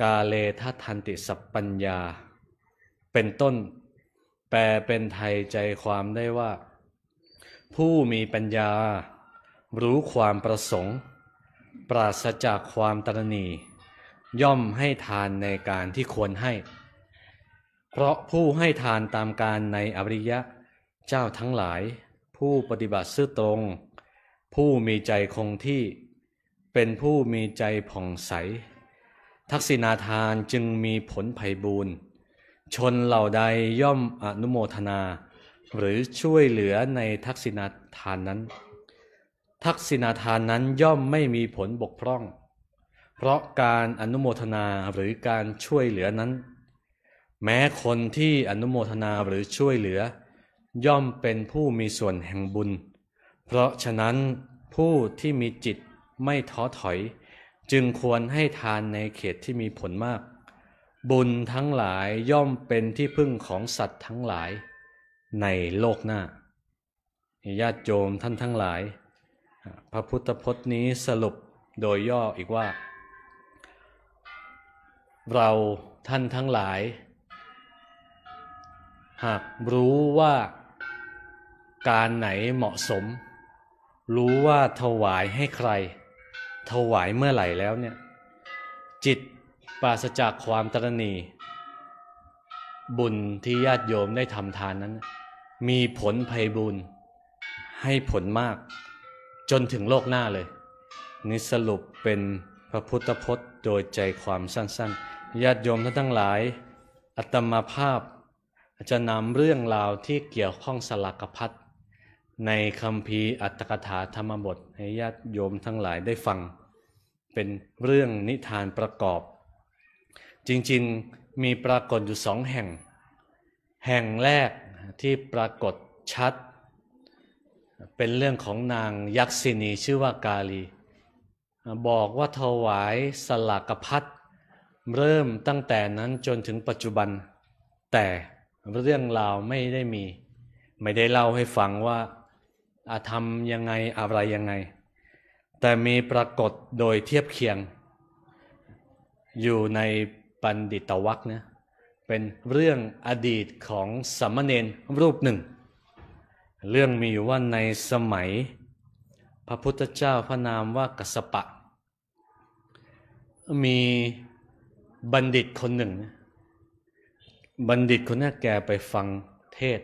กาเลทัทธันติสัพปัญญาเป็นต้นแปลเป็นไทยใจความได้ว่าผู้มีปัญญารู้ความประสงค์ปราศจากความตระหนี่ย่อมให้ทานในการที่ควรให้เพราะผู้ให้ทานตามการในอริยะเจ้าทั้งหลายผู้ปฏิบัติซื่อตรงผู้มีใจคงที่เป็นผู้มีใจผ่องใสทักษิณาทานจึงมีผลไพบูลย์ชนเหล่าใดย่อมอนุโมทนาหรือช่วยเหลือในทักษิณาทานนั้นทักษิณาทานนั้นย่อมไม่มีผลบกพร่องเพราะการอนุโมทนาหรือการช่วยเหลือนั้นแม้คนที่อนุโมทนาหรือช่วยเหลือย่อมเป็นผู้มีส่วนแห่งบุญเพราะฉะนั้นผู้ที่มีจิตไม่ท้อถอยจึงควรให้ทานในเขตที่มีผลมากบุญทั้งหลายย่อมเป็นที่พึ่งของสัตว์ทั้งหลายในโลกหน้าญาติโยมท่านทั้งหลายพระพุทธพจน์นี้สรุปโดยย่ออีกว่าเราท่านทั้งหลายหากรู้ว่าการไหนเหมาะสมรู้ว่าถวายให้ใครถวายเมื่อไหร่แล้วเนี่ยจิตปราศจากความตระหนี่บุญที่ญาติโยมได้ทำทานนั้นมีผลไพบูลย์ให้ผลมากจนถึงโลกหน้าเลยนี่สรุปเป็นพระพุทธพจน์โดยใจความสั้นๆญาติโยมท่านทั้งหลายอาตมาภาพจะนำเรื่องราวที่เกี่ยวข้องสลากพัดในคัมภีร์อัตถกถาธรรมบทให้ญาติโยมทั้งหลายได้ฟังเป็นเรื่องนิทานประกอบจริงๆมีปรากฏอยู่2แห่งแรกที่ปรากฏชัดเป็นเรื่องของนางยักษิณีชื่อว่ากาลีบอกว่าถวายสลากพัดเริ่มตั้งแต่นั้นจนถึงปัจจุบันแต่เรื่องราวไม่ได้เล่าให้ฟังว่าทำยังไงอะไรยังไงแต่มีปรากฏโดยเทียบเคียงอยู่ในปัณฑิตวรรคนะเป็นเรื่องอดีตของสามเณรรูปหนึ่งเรื่องมีอยู่ว่าในสมัยพระพุทธเจ้าพระนามว่ากัสสปะมีบัณฑิตคนหนึ่งบัณฑิตคนนี้แกไปฟังเทศ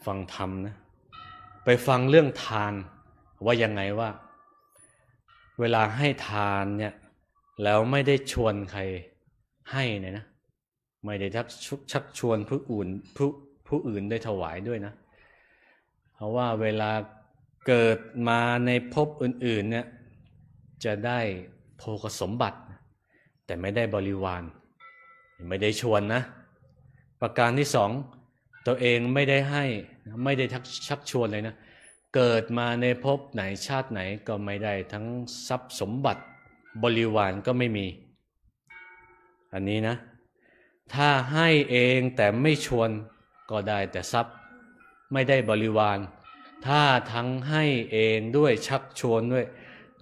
ฟังธรรมนะไปฟังเรื่องทานว่ายังไงว่าเวลาให้ทานเนี่ยแล้วไม่ได้ชวนใครให้เนี่ยนะไม่ได้ชักชวนผู้ ผู้อื่นได้ถวายด้วยนะเพราะว่าเวลาเกิดมาในภพอื่นๆเนี่ยจะได้โภคสมบัติแต่ไม่ได้บริวารไม่ได้ชวนนะประการที่สองตัวเองไม่ได้ให้ไม่ได้ชักชวนเลยนะเกิดมาในภพไหนชาติไหนก็ไม่ได้ทั้งทรัพย์สมบัติบริวารก็ไม่มีอันนี้นะถ้าให้เองแต่ไม่ชวนก็ได้แต่ทรัพย์ไม่ได้บริวารถ้าทั้งให้เองด้วยชักชวนด้วย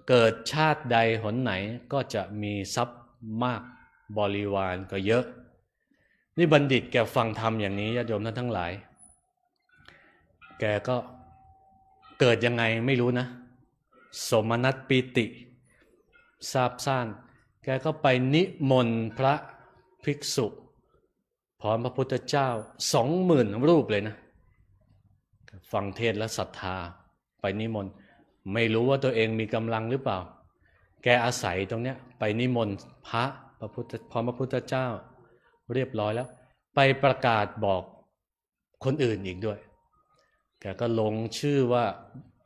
เกิดชาติใดหนไหนก็จะมีทรัพย์มากบริวารก็เยอะนี่บัณฑิตแกฟังธรรมอย่างนี้ญาติโยมท่านทั้งหลายแกก็เกิดยังไงไม่รู้นะสมนัสปีติซาบซ่านแกก็ไปนิมนต์พระภิกษุพร้อมพระพุทธเจ้า 20,000 รูปเลยนะฟังเทศและศรัทธาไปนิมนต์ไม่รู้ว่าตัวเองมีกำลังหรือเปล่าแกอาศัยตรงเนี้ยไปนิมนต์พระพร้อมพระพุทธเจ้าเรียบร้อยแล้วไปประกาศบอกคนอื่นอีกด้วยแกก็ลงชื่อว่า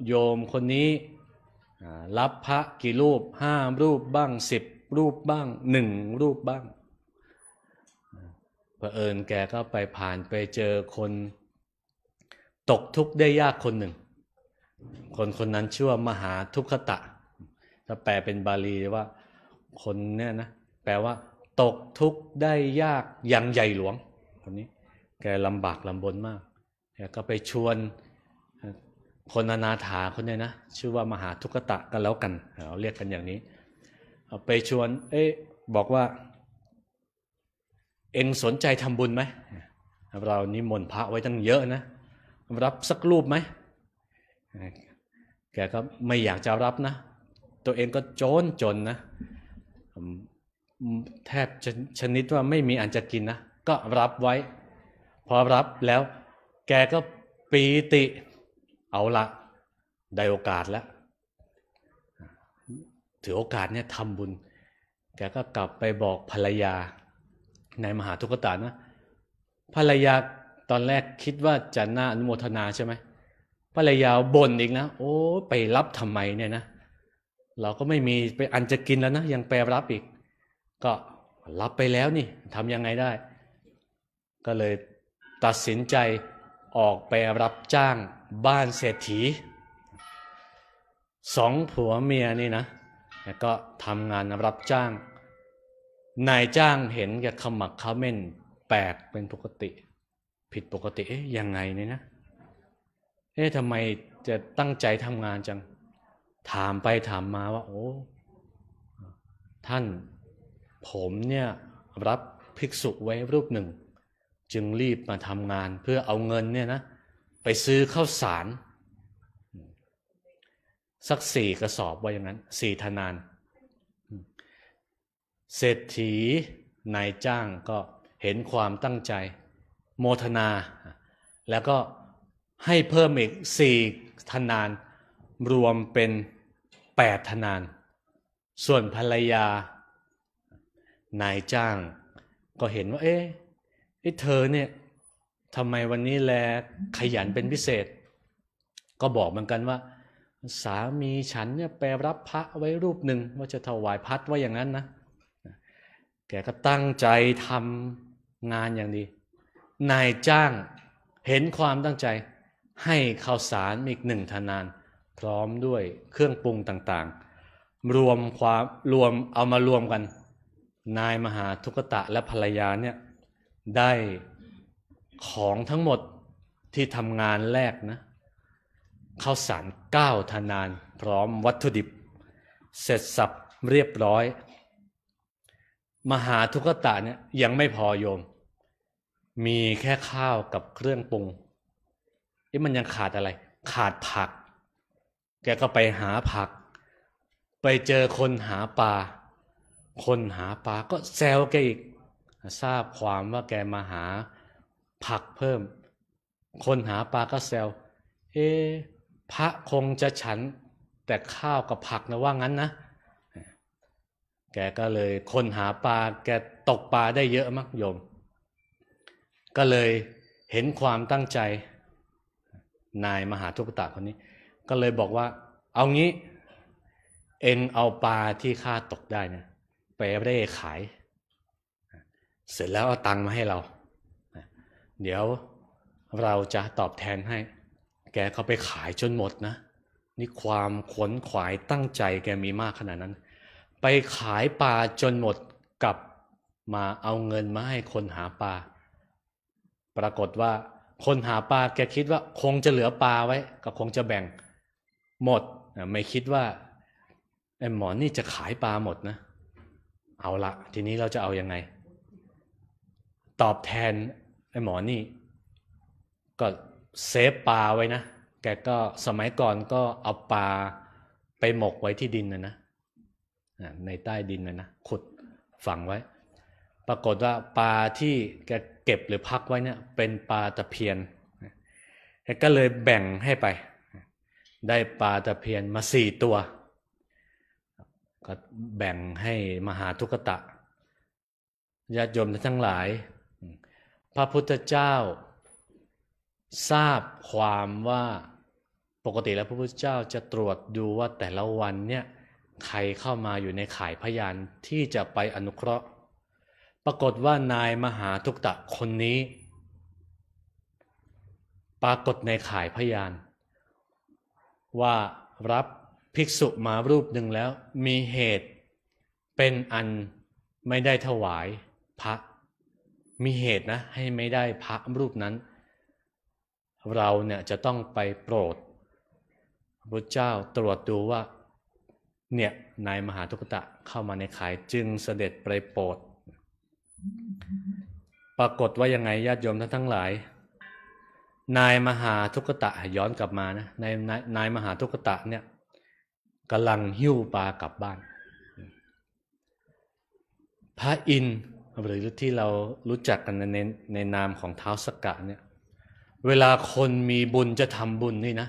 โยมคนนี้รับพระกี่รูป5 รูปบ้าง10 รูปบ้าง1 รูปบ้างเผอิญแกก็ไปผ่านไปเจอคนตกทุกข์ได้ยากคนหนึ่งคนนั้นชื่อว่ามหาทุกขตะถ้าแปลเป็นบาลีว่าคนเนี่ยนะแปลว่าตกทุกข์ได้ยากอย่างใหญ่หลวงคนนี้แกลำบากลำบนมากแกก็ไปชวนคนอนาถาคนนี้นะชื่อว่ามหาทุกขตะกันแล้วกันเราเรียกกันอย่างนี้ไปชวนบอกว่าเอ็งสนใจทำบุญไหมเรานิมนต์พระไว้ตั้งเยอะนะรับสักรูปไหมแกก็ไม่อยากจะรับนะตัวเองก็จนนะแทบจะชนิดว่าไม่มีอันจะกินนะก็รับไว้พอรับแล้วแกก็ปีติเอาละได้โอกาสแล้วถือโอกาสเนี่ยทำบุญแกก็กลับไปบอกภรรยาในมหาทุกขตานะภรรยาตอนแรกคิดว่าจะน่าอนุโมทนาใช่ไหมภรรยาบ่นอีกนะโอ้ไปรับทำไมเนี่ยนะเราก็ไม่มีไปอันจะกินแล้วนะยังไปรับอีกก็รับไปแล้วนี่ทำยังไงได้ก็เลยตัดสินใจออกไปรับจ้างบ้านเศรษฐี2 ผัวเมียนี่นะแล้วก็ทำงานรับจ้างนายจ้างเห็นแกขมักเขม้นแปลกเป็นปกติผิดปกติยังไงเนี่ยนะทำไมจะตั้งใจทำงานจังถามไปถามมาว่าโอ้ท่านผมเนี่ยรับภิกษุไว้รูปหนึ่งจึงรีบมาทำงานเพื่อเอาเงินเนี่ยนะไปซื้อข้าวสารสัก4 กระสอบว่าอย่างนั้น4 ธนานเศรษฐีนายจ้างก็เห็นความตั้งใจโมทนาแล้วก็ให้เพิ่มอีก4 ธนานรวมเป็น8 ธนานส่วนภรรยานายจ้างก็เห็นว่าเธอเนี่ยทำไมวันนี้แลขยันเป็นพิเศษก็บอกเหมือนกันว่าสามีฉันเนี่ยไปรับพระไว้รูปหนึ่งว่าจะถวายพัดว่าอย่างนั้นนะแกก็ตั้งใจทำงานอย่างดีนายจ้างเห็นความตั้งใจให้ข้าวสารอีก1 ธนานพร้อมด้วยเครื่องปรุงต่างๆรวมเอามารวมกันนายมหาทุกขตะและภรรยาเนี่ยได้ของทั้งหมดที่ทำงานแรกนะข้าวสาร9 ธนานพร้อมวัตถุดิบเสร็จสับเรียบร้อยมหาทุกขตะเนี่ยยังไม่พอโยมมีแค่ข้าวกับเครื่องปรุงมันยังขาดอะไรขาดผักแกก็ไปหาผักไปเจอคนหาปลาก็แซวแกอีกทราบความว่าแกมาหาผักเพิ่มคนหาปลาก็แซวพระคงจะฉันแต่ข้าวกับผักนะว่างั้นนะแกก็เลยคนหาปลาแกตกปลาได้เยอะมากโยมก็เลย เห็นความตั้งใจนายมหาทุกตะคนนี้ก็เลยบอกว่าเอางี้เอ็งเอาปลาที่ข้าตกได้เนี่ยไปเร่ขายเสร็จแล้วเอาตังค์มาให้เราเดี๋ยวเราจะตอบแทนให้แกเขาไปขายจนหมดนะนี่ความขวนขวายตั้งใจแกมีมากขนาดนั้นไปขายปลาจนหมดกลับมาเอาเงินมาให้คนหาปลาปรากฏว่าคนหาปลาแกคิดว่าคงจะเหลือปลาไว้ก็คงจะแบ่งหมดไม่คิดว่าไอ้หมอนี่จะขายปลาหมดนะเอาละทีนี้เราจะเอายังไงตอบแทนไอ้หมอนี่ก็เซฟปลาไว้นะแกก็สมัยก่อนก็เอาปลาไปหมกไว้ที่ดินนะในใต้ดินนะขุดฝังไว้ปรากฏว่าปลาที่แกเก็บหรือพักไว้เนี่ยเป็นปลาตะเพียนแกก็เลยแบ่งให้ไปได้ปลาตะเพียนมา4 ตัวก็แบ่งให้มหาทุกตะญาติโยมทั้งหลายพระพุทธเจ้าทราบความว่าปกติแล้วพระพุทธเจ้าจะตรวจดูว่าแต่ละวันเนี่ยใครเข้ามาอยู่ในข่ายพยานที่จะไปอนุเคราะห์ปรากฏว่านายมหาทุกตะคนนี้ปรากฏในข่ายพยานว่ารับภิกษุมารูปหนึ่งแล้วมีเหตุเป็นอันไม่ได้ถวายพระมีเหตุนะให้ไม่ได้พระรูปนั้นเราเนี่ยจะต้องไปโปรดพระพุทธเจ้าตรวจดูว่าเนี่ยนายมหาทุกตะเข้ามาในข่ายจึงเสด็จไปโปรดปรากฏว่ายังไงญาติโยมทั้งหลายนายมหาทุกตะย้อนกลับมานะนายมหาทุกตะเนี่ยกำลังหิ้วปลากลับบ้านพระอินทร์หรือที่เรารู้จักกันในนามของท้าวสักกะเนี่ยเวลาคนมีบุญจะทำบุญนี่นะ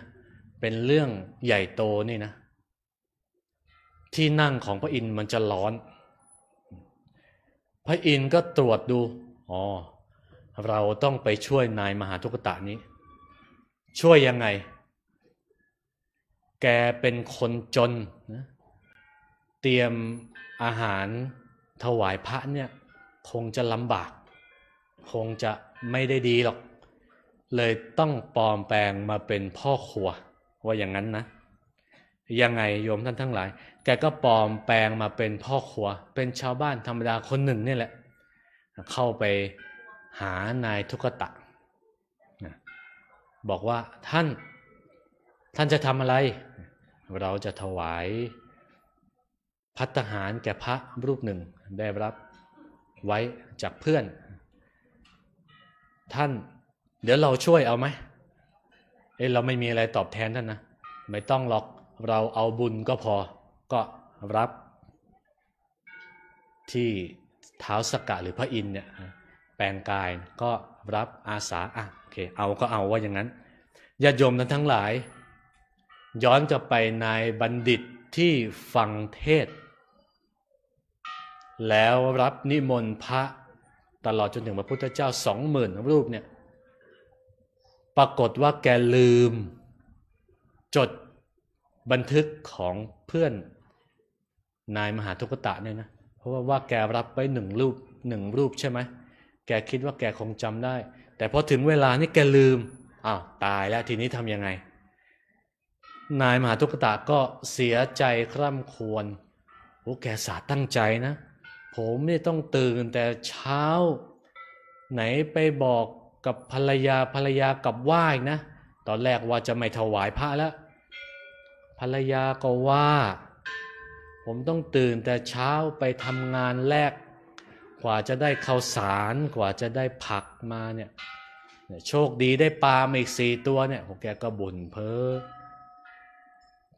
เป็นเรื่องใหญ่โตนี่นะที่นั่งของพระอินทร์มันจะร้อนพระอินทร์ก็ตรวจดูเราต้องไปช่วยนายมหาทุกตะนี้ช่วยยังไงแกเป็นคนจนนะเตรียมอาหารถวายพระเนี่ยคงจะลำบากคงจะไม่ได้ดีหรอกเลยต้องปลอมแปลงมาเป็นพ่อครัวว่าอย่างนั้นนะยังไงโยมท่านทั้งหลายแกก็ปลอมแปลงมาเป็นพ่อครัวเป็นชาวบ้านธรรมดาคนหนึ่งนี่แหละเข้าไปหานายทุกตะบอกว่าท่านจะทำอะไรเราจะถวายภัตตาหารแก่พระรูปหนึ่งได้รับไว้จากเพื่อนท่านเดี๋ยวเราช่วยเอาไหมเราไม่มีอะไรตอบแทนท่านนะไม่ต้องหรอกเราเอาบุญก็พอก็รับที่ท้าวสักกะหรือพระอินทร์เนี่ยแปลงกายก็รับอาสาโอเคเอาก็เอาว่าอย่างนั้นญาติโยมทั้งหลายย้อนกลับไปนายบัณฑิตที่ฟังเทศแล้วรับนิมนต์พระตลอดจนถึงพระพุทธเจ้า 20,000 รูปเนี่ยปรากฏว่าแกลืมจดบันทึกของเพื่อนนายมหาทุกตะเนี่ยนะเพราะว่าแกรับไว้1 รูปใช่ไหมแกคิดว่าแกคงจำได้แต่พอถึงเวลานี่แกลืมตายแล้วทีนี้ทำยังไงนายมหาทุกตะก็เสียใจคร่ำครวญแกสาตั้งใจนะผมนี่ต้องตื่นแต่เช้าไหนไปบอกกับภรรยากับว่าอีกนะตอนแรกว่าจะไม่ถวายพระแล้วภรรยาก็ว่าผมต้องตื่นแต่เช้าไปทำงานแลกกว่าจะได้ข้าวสารกว่าจะได้ผักมาเนี่ยโชคดีได้ปลามาอีก4 ตัวเนี่ยแกก็บ่นเพ้อ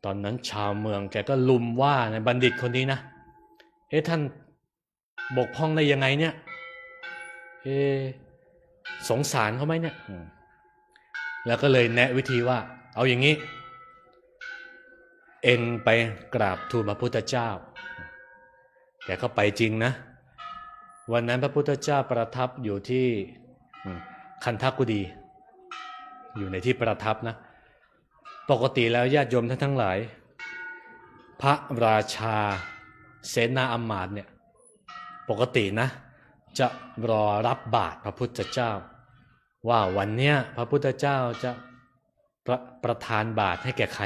ตอนนั้นชาวเมืองแกก็ลุมว่าในบัณฑิตคนนี้นะท่านบกพร่องได้ยังไงเนี่ยสงสารเขาไหมเนี่ยแล้วก็เลยแนะวิธีว่าเอาอย่างนี้เอ็งไปกราบทูลพระพุทธเจ้าแกก็ไปจริงนะวันนั้นพระพุทธเจ้าประทับอยู่ที่ คันธกุฎีอยู่ในที่ประทับนะปกติแล้วญาติโยมท่านทั้งหลายพระราชาเสนาอมาตย์เนี่ยปกตินะจะรอรับบาตรพระพุทธเจ้าว่าวันเนี้ยพระพุทธเจ้าจะประทานบาตรให้แก่ใคร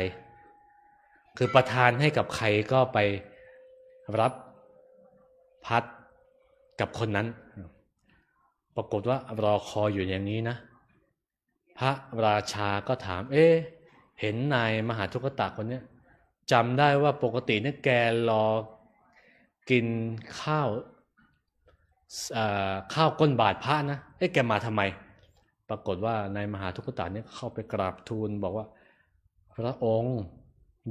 คือประทานให้กับใครก็ไปรับพัดกับคนนั้นปรากฏว่ารอคอยอยู่อย่างนี้นะพระราชาก็ถามเห็นนายมหาทุกตะคนเนี้ยจำได้ว่าปกติเนี่ยแกรอกินข้าวก้นบาตรพระนะแกมาทำไมปรากฏว่านายมหาทุกตะเนี่ยเข้าไปกราบทูลบอกว่าพระองค์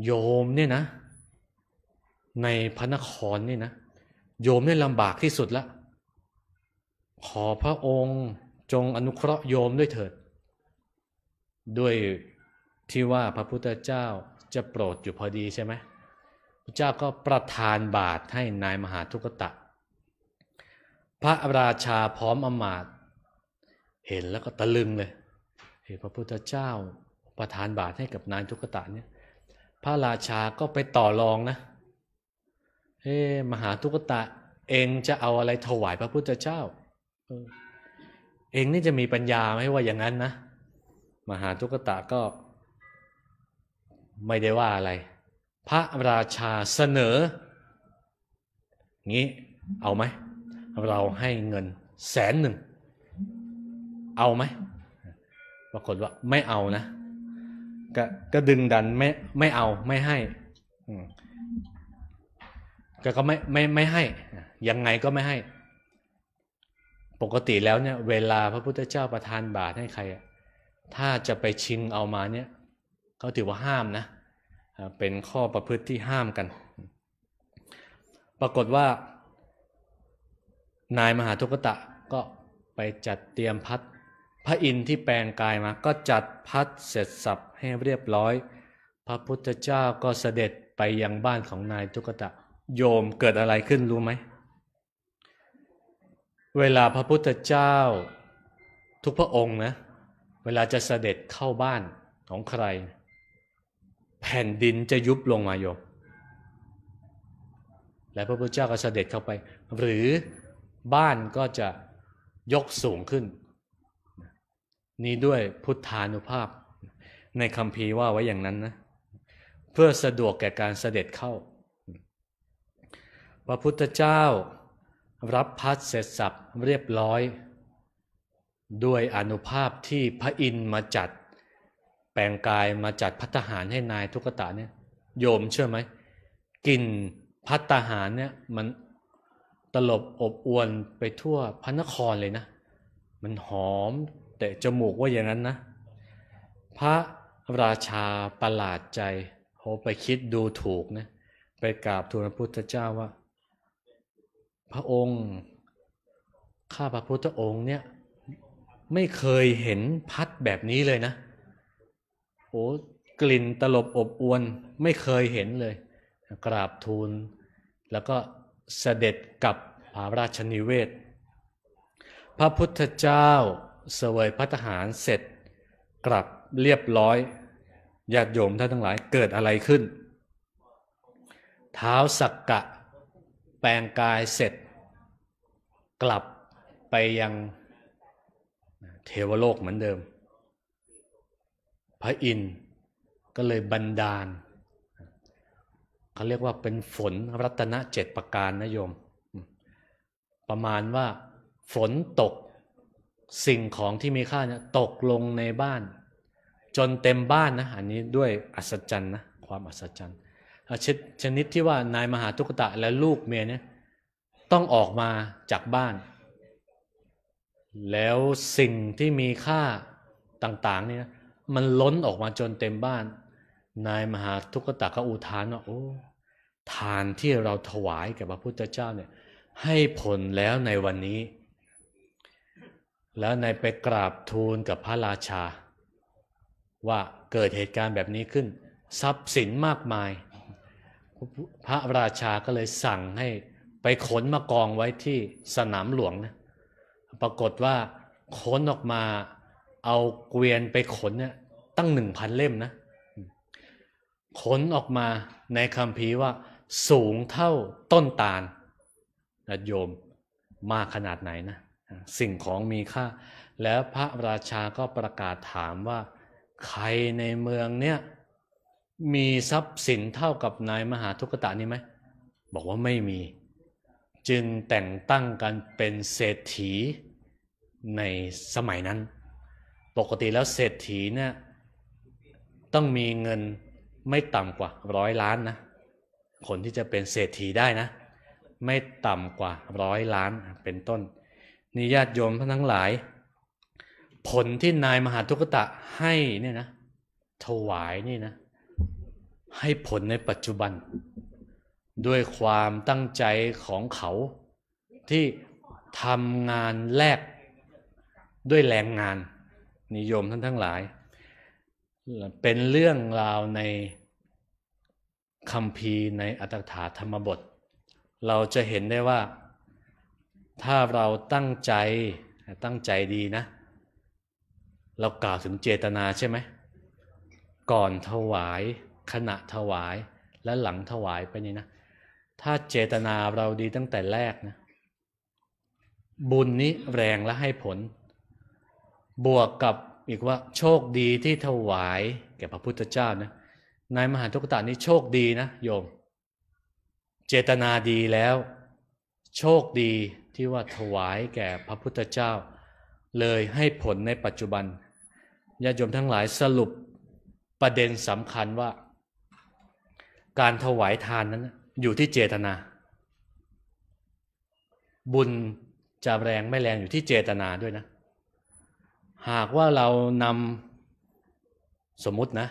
โยมเนี่ยนะในพระนครนี่นะโยมเนี่ยลำบากที่สุดละขอพระองค์จงอนุเคราะห์โยมด้วยเถิดด้วยที่ว่าพระพุทธเจ้าจะโปรดอยู่พอดีใช่ไหมพระเจ้าก็ประทานบาตรให้นายมหาทุกตะพระราชาพร้อมอมาตย์เห็นแล้วก็ตะลึงเลยเห็นพระพุทธเจ้าประทานบาตรให้กับนายทุกตะเนี่ยพระราชาก็ไปต่อรองนะมหาทุกตะเองจะเอาอะไรถวายพระพุทธเจ้าเองนี่จะมีปัญญาไหมว่าอย่างนั้นนะมหาทุกตะก็ไม่ได้ว่าอะไรพระราชาเสนองี้เอาไหมเราให้เงิน100,000เอาไหมปรากฏว่าไม่เอานะก็ดึงดันไม่เอาไม่ให้ก็ไม่ให้ยังไงก็ไม่ให้ปกติแล้วเนี่ยเวลาพระพุทธเจ้าประทานบาตรให้ใครถ้าจะไปชิงเอามาเนี่ยเขาถือว่าห้ามนะเป็นข้อประพฤติที่ห้ามกันปรากฏว่านายมหาทุกตะก็ไปจัดเตรียมพัดพระอินทร์ที่แปลงกายมาก็จัดพัดเสร็จสับให้เรียบร้อยพระพุทธเจ้าก็เสด็จไปยังบ้านของนายทุกตะโยมเกิดอะไรขึ้นรู้ไหมเวลาพระพุทธเจ้าทุกพระองค์นะเวลาจะเสด็จเข้าบ้านของใครแผ่นดินจะยุบลงมาโยมและพระพุทธเจ้าก็เสด็จเข้าไปหรือบ้านก็จะยกสูงขึ้นนี้ด้วยพุทธานุภาพในคัมภีร์ว่าไว้อย่างนั้นนะเพื่อสะดวกแก่การเสด็จเข้าพระพุทธเจ้ารับพัดเสร็จสับเรียบร้อยด้วยอานุภาพที่พระอินทร์มาจัดแปลงกายมาจัดภัตตาหารให้นายทุกตะเนี่ยโยมเชื่อไหมกลิ่นภัตตาหารเนี่ยมันตลบอบอวนไปทั่วพระนครเลยนะมันหอมแต่จมูกว่าอย่างนั้นนะพระราชาประหลาดใจโหไปคิดดูถูกนะไปกราบทูลพระพุทธเจ้าว่าพระองค์ข้าพระพุทธองค์เนี่ยไม่เคยเห็นพัดแบบนี้เลยนะโอ้กลิ่นตลบอบอวนไม่เคยเห็นเลยกราบทูลแล้วก็เสด็จกลับพระราชนิเวศพระพุทธเจ้าเสวยภัตตาหารเสร็จกลับเรียบร้อยญาติโยมท่านทั้งหลายเกิดอะไรขึ้นท้าวสักกะแปลงกายเสร็จกลับไปยังเทวโลกเหมือนเดิมพระอินทร์ก็เลยบันดาลเขาเรียกว่าเป็นฝนรัตนะ7ประการนะโยมประมาณว่าฝนตกสิ่งของที่มีค่าเนี่ยตกลงในบ้านจนเต็มบ้านนะอันนี้ด้วยอัศจรรย์นะความอัศจรรย์ชนิดที่ว่านายมหาทุกตะและลูกเมียเนี่ยต้องออกมาจากบ้านแล้วสิ่งที่มีค่าต่างๆเนี่ยมันล้นออกมาจนเต็มบ้านนายมหาทุกตะก็อุทานว่าโอ้ทานที่เราถวายแก่พระพุทธเจ้าเนี่ยให้ผลแล้วในวันนี้แล้วนายไปกราบทูลกับพระราชาว่าเกิดเหตุการณ์แบบนี้ขึ้นทรัพย์สินมากมายพระราชาก็เลยสั่งให้ไปขนมากองไว้ที่สนามหลวงนะปรากฏว่า ขนออกมาเอาเกวียนไปขนเนี่ยตั้ง 1,000 เล่มนะขนออกมาในคัมภีร์ว่าสูงเท่าต้นตาลโยมมากขนาดไหนนะสิ่งของมีค่าแล้วพระราชาก็ประกาศถามว่าใครในเมืองเนี่ยมีทรัพย์สินเท่ากับนายมหาทุกตะนี้ไหมบอกว่าไม่มีจึงแต่งตั้งกันเป็นเศรษฐีในสมัยนั้นปกติแล้วเศรษฐีเนี่ยต้องมีเงินไม่ต่ำกว่า100 ล้านนะคนที่จะเป็นเศรษฐีได้นะไม่ต่ำกว่า100 ล้านเป็นต้นนี่ญาติโยมทั้งหลายผลที่นายมหาทุกตะให้เนี่ยนะถวายนี่นะให้ผลในปัจจุบันด้วยความตั้งใจของเขาที่ทำงานแลกด้วยแรงงานนิยมท่านทั้งหลายเป็นเรื่องราวในคัมภีร์ในอัตถกถาธรรมบทเราจะเห็นได้ว่าถ้าเราตั้งใจดีนะเรากล่าวถึงเจตนาใช่ไหมก่อนถวายขณะถวายและหลังถวายไปนี่นะถ้าเจตนาเราดีตั้งแต่แรกนะบุญนี้แรงและให้ผลบวกกับอีกว่าโชคดีที่ถวายแก่พระพุทธเจ้านะนายมหาทุกตะนี้โชคดีนะโยมเจตนาดีแล้วโชคดีที่ว่าถวายแก่พระพุทธเจ้าเลยให้ผลในปัจจุบันญาติโยมทั้งหลายสรุปประเด็นสำคัญว่าการถวายทานนั้นอยู่ที่เจตนาบุญจะแรงไม่แรงอยู่ที่เจตนาด้วยนะหากว่าเรานำสมมุตินะ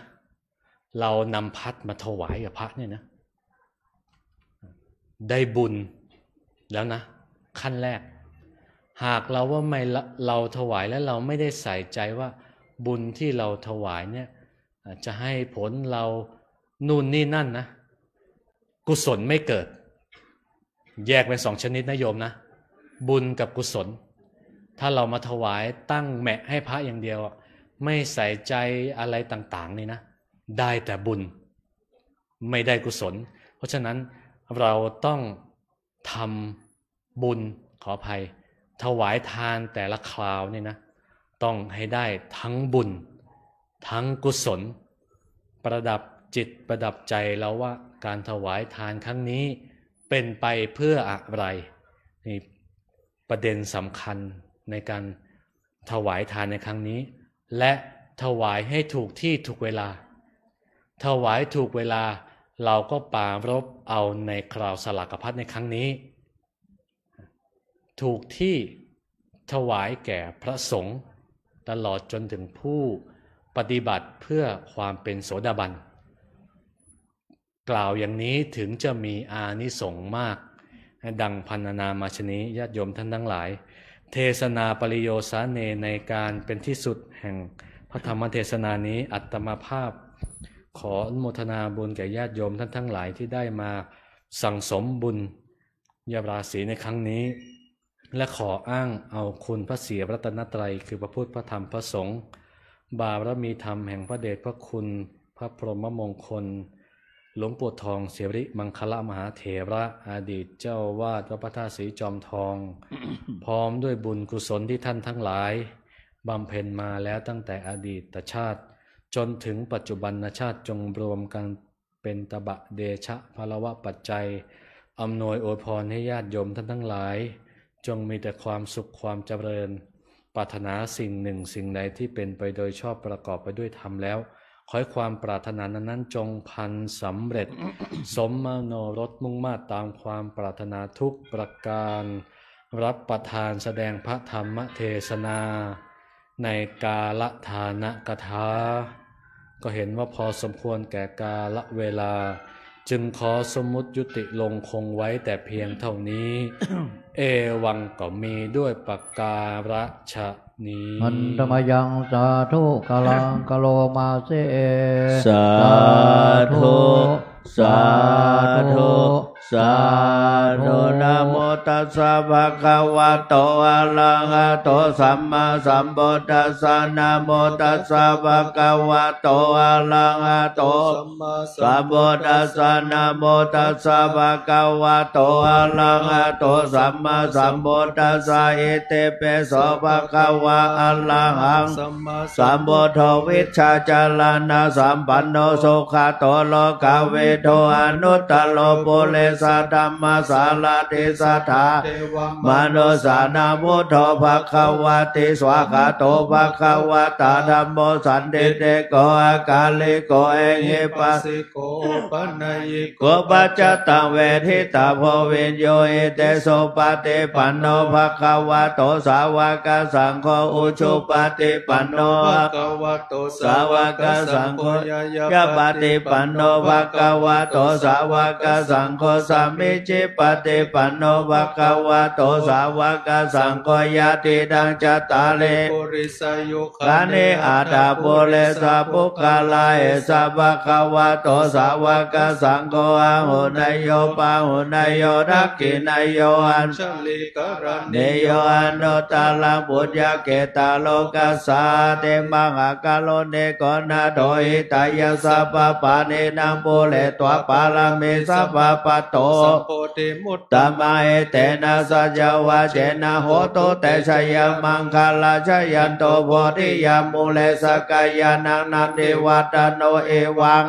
เรานำพัดมาถวายกับพระเนี่ยนะได้บุญแล้วนะขั้นแรกหากเราว่าไม่เราถวายแล้วเราไม่ได้ใส่ใจว่าบุญที่เราถวายเนี่ยจะให้ผลเรานู่นนี่นั่นนะกุศลไม่เกิดแยกเป็น2 ชนิดนะโยมนะบุญกับกุศลถ้าเรามาถวายตั้งแมะให้พระอย่างเดียวไม่ใส่ใจอะไรต่างๆนี่นะได้แต่บุญไม่ได้กุศลเพราะฉะนั้นเราต้องทำบุญขออภัยถวายทานแต่ละคราวนี่นะต้องให้ได้ทั้งบุญทั้งกุศลประดับจิตประดับใจเราว่าการถวายทานครั้งนี้เป็นไปเพื่ออะไรนี่ประเด็นสำคัญในการถวายทานในครั้งนี้และถวายให้ถูกที่ถูกเวลาถวายถูกเวลาเราก็ปรารภเอาในคราวสลากภัตในครั้งนี้ถูกที่ถวายแก่พระสงฆ์ตลอดจนถึงผู้ปฏิบัติเพื่อความเป็นโสดาบันกล่าวอย่างนี้ถึงจะมีอานิสงส์มากดังพรรณนามาชนี้ญาติโยมท่านทั้งหลายเทศนาปริโยสาเนในการเป็นที่สุดแห่งพระธรรมเทศนานี้อัตมาภาพขออนุโมทนาบุญแก่ญาติโยมท่านทั้งหลายที่ได้มาสั่งสมบุญญาราศีในครั้งนี้และขออ้างเอาคุณพระศรีรัตนตรัยคือพระพุทธพระธรรมพระสงฆ์บารมีธรรมแห่งพระเดชพระคุณพระพรหมมงคลหลวงปู่ทองเสริมังคละมหาเถระอดีตเจ้าวาดวัดพระธาตุศรีจอมทอง พร้อมด้วยบุญกุศลที่ท่านทั้งหลายบำเพ็ญมาแล้วตั้งแต่อดีตชาติจนถึงปัจจุบันชาติจงรวมกันเป็นตบะเดชะพลวะปัจจัยอำนวยอวยพรให้ญาติโยมท่านทั้งหลายจงมีแต่ความสุขความเจริญปรารถนาสิ่งหนึ่งสิ่งใดที่เป็นไปโดยชอบประกอบไปด้วยธรรมแล้วขอให้ความปรารถนานั้นจงพันสำเร็จ สมมโนรสมุ่งมาตามความปรารถนาทุกประการรับประทานแสดงพระธรรมเทศนาในกาลทานกถาก็เห็นว่าพอสมควรแก่กาลเวลาจึงขอสมมุติยุติลงคงไว้แต่เพียงเท่านี้ เอวังก็มีด้วยประการฉะนี้อันตมยังสาธุกาลังกโลมาเสสาธุสาธุสา โตนะโมตัสสะภะคะวะโตอะระหะโตสัมมาสัมพุทธัสสะนะโมตัสสะภะคะวะโตอะระหะโตสัมพุทธัสสะนะโมตัสสะภะคะวะโตอะระหะโตสัมมาสัมพุทธัสสะอิติปิโสภะคะวะอะระหังสัมพุทโธวิชชาจารณะสัมปันโนสุขโตโลกาเวโทอนุตตโลปุเรสธัมมาสารติสัทธามนุสานาพุทโธภะคะวะติสวากขาโตภะคะวะตาธัมโมสันติเตโกอากาลิโกเอหิปัสสิโกปันญิโกปัจจตังเวทิตาโพวิญโยเอเตโสปฏิปันโนภะคะวะโตสาวกสังโฆอุชุปฏิปันโนภะคะวะโตสาวกสังโฆยะปฏิปันโนภะคะวะโตสาวกสังโฆสัมมิจิปฏิปันโนภะคะวะโตสาวกสังโฆยะติดังจัตตาริปุริสยุคานิอาตาปุเรสะปุคคลาเอสะภะคะวะโตสาวกสังโฆอะหุนายโยปะหุนายโยทักขินายโยอัญชลิกรณิโยอนุตตลังปุญญเกตาโลกัสสะเตมังอะกาโลเนโกนาโดหิตายะสัพพะปานินังปุเรตวะปาลามิสัพพะปะโตสัมโพธิมุตตมะเอเตนะสัจวะเจนะโหโตเตชยมังคลาชยันโตโพธิยามุเลสกายานังนันติวัตโนเอวัง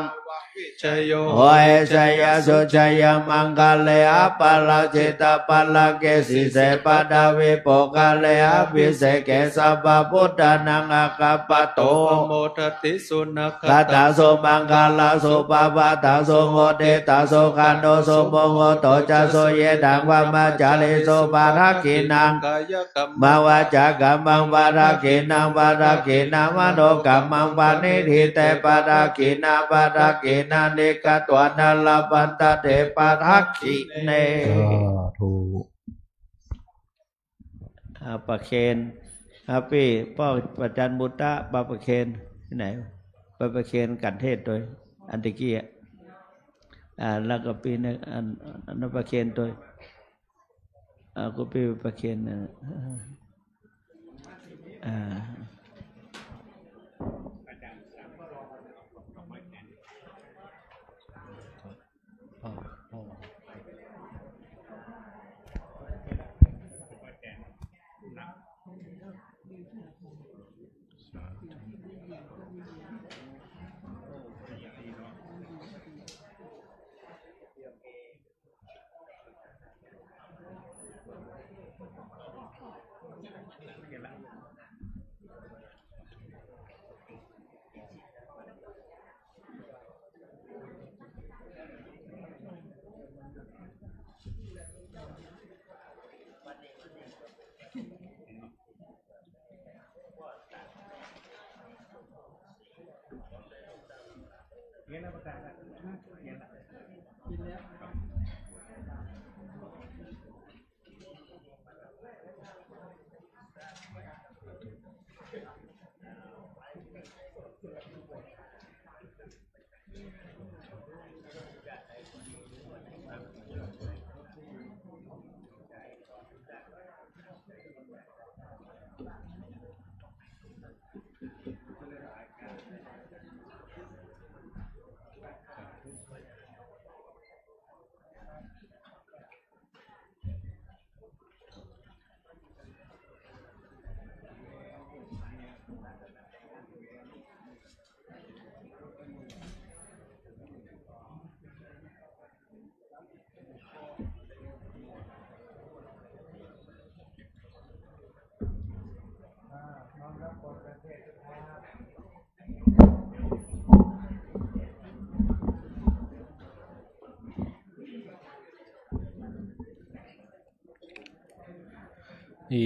ชโยโหเอชยสุชยมังคเลอปะลาจิตปะลาเกสิเสปะดาวิโปกะเลอภิเสเกสัพพะพุทธานังอะกัปปะโตโมทติสุนัขตาโสมังคลาโสปะปะตาโสโหเตตาโสคันโดโสโมโหโตจะโสเยดังวะมาจาริโสปารากินังมาวาจากัมมังปารากินังปารากินังมโนกัมมังปานิทิเตปารากินังปารากินังเนกตวนาลาปันตเตปารากิเนถูกปะเคนฮัปปี้ป้อประจันบุตตะปะเคนที่ไหนปะเคนกันเทศโดยอันตะกี้แล้วก็ปีนึงอันปะเคนโดยก็ปีปะเคน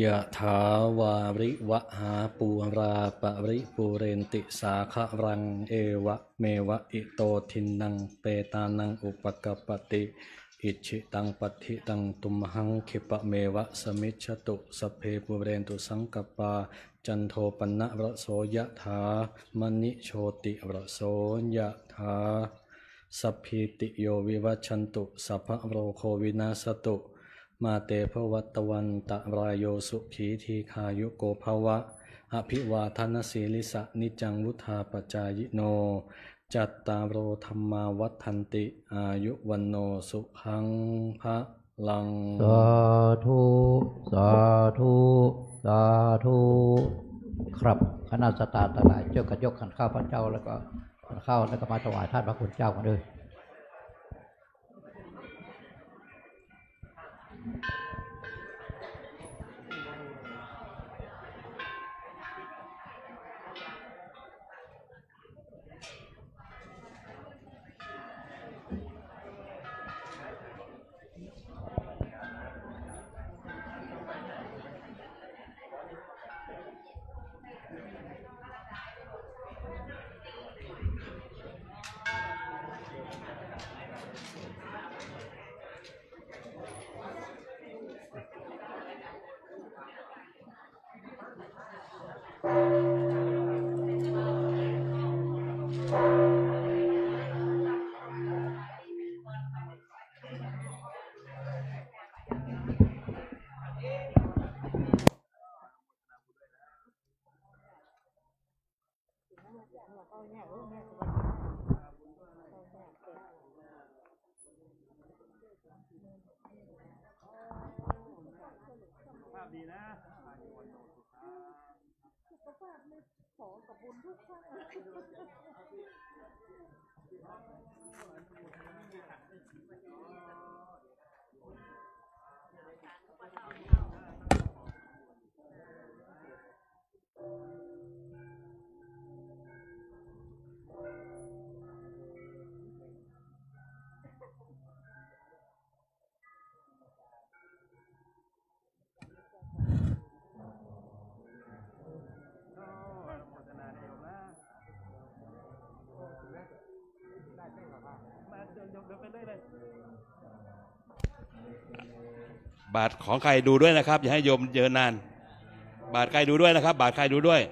ยะถาวาริวหาปูราปะริปูเรนติสาคะรังเอวะเมวะอิโตทินังเปตานังอุปกปติอิชิตังปัฏฐิตังตุมหังคิปะเมวะสมิจฉตุสพเพปุเรนตุสังกปาจันโทปนะระโสยะถามณิโชติระโสยะถา สัพพิติโยวิวัชชันตุสัพพะโรโควินาศตุมาเตภวัตวันตรายโยสุขีทีขายุโกภวะอภิวาทนสีลิสะนิจังวุธาปจายโนจัตตารโอธรรมาวัฏันติอายุวันโนสุขังพระลังสาธุสาธุสาธุครับคณะสัตตาทั้งหลายเจ้าก็ยกขันข้าวพระเจ้าแล้วก็ขันข้าวแล้วก็มาถวายท่านพระคุณเจ้ากันเลยดีนะสุขภาพไม่ขอกับบุญทุกท่านบาทของใครดูด้วยนะครับอย่าให้โยมเยินนานบาทใครดูด้วยนะครับบาทใครดูด้วย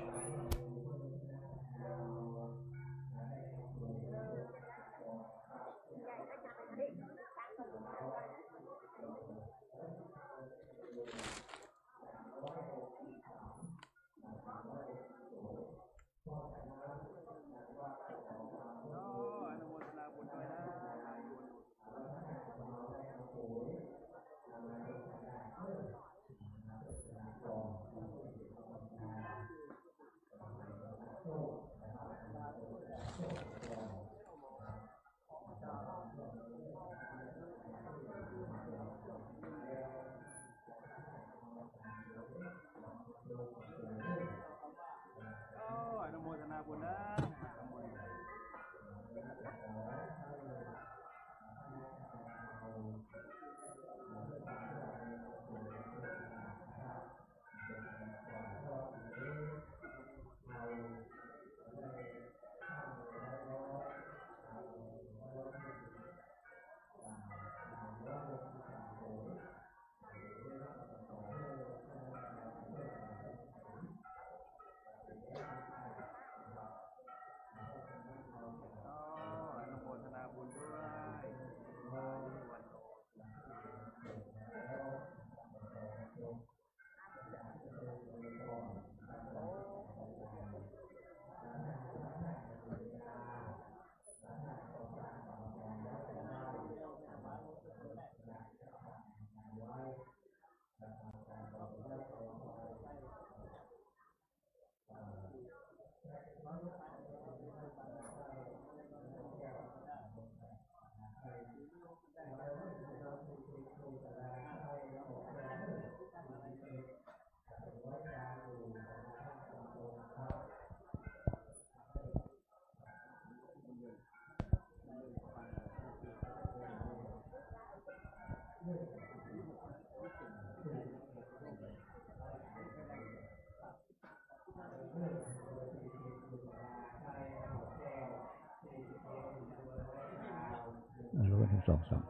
รู้1 2 3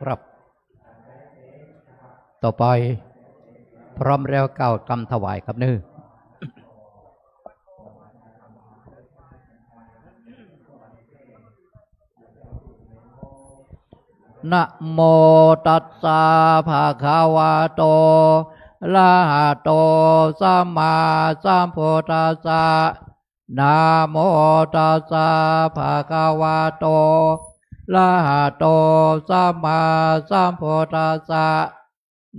ครับต่อไปพร้อมแล้วก้าวกำถวายครับเนื้อ นะโมตัสสะภะคะวะโตอะระหะโตสัมมาสัมพุทธัสสะนะโมตัสสะภะคะวะโตอะระหะโตสัมมาสัมพุทธัสสะ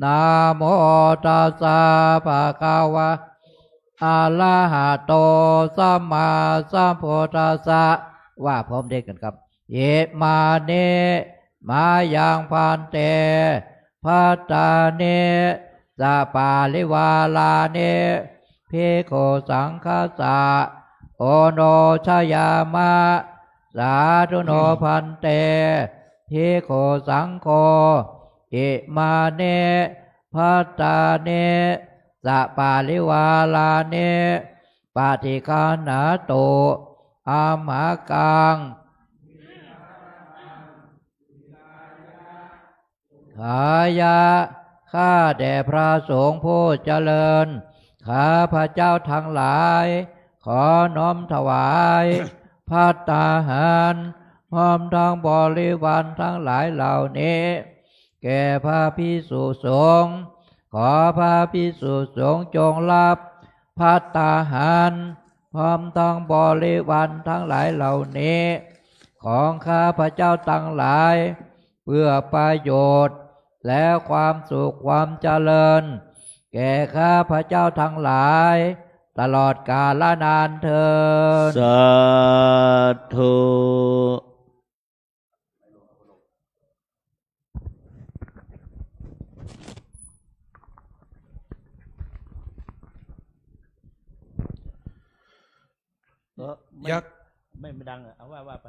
นะโมตัสสะภะคะวะอะระหะโตสัมมาสัมพุทธัสสะว่าพร้อมเด็กกันครับเยมาเนมายังพันเตภัตตาเนสัปปาลิวาลาเนภิกขุสังฆสะโอโนชยามะสาธุโนพันเตภิกขุสังโฆอิมาเนภัตตาเนสัปปาลิวาลาเนปฏิฆานาโตอามากังขายะข้าแด่พระสงฆ์ผู้เจริญข้าพระเจ้าทั้งหลายขอน้อมถวายภัตตาหารพร้อมทั้งบริวารทั้งหลายเหล่านี้แก่พระภิกษุสงฆ์ขอพระภิกษุสงฆ์จงรับภัตตาหารพร้อมทั้งบริวารทั้งหลายเหล่านี้ของข้าพระเจ้าทั้งหลายเพื่อประโยชน์และความสุขความเจริญแก่ข้าพระเจ้าทั้งหลายตลอดกาลนานเทอญสาธุยักษ์ไม่ดังเอาว่าไป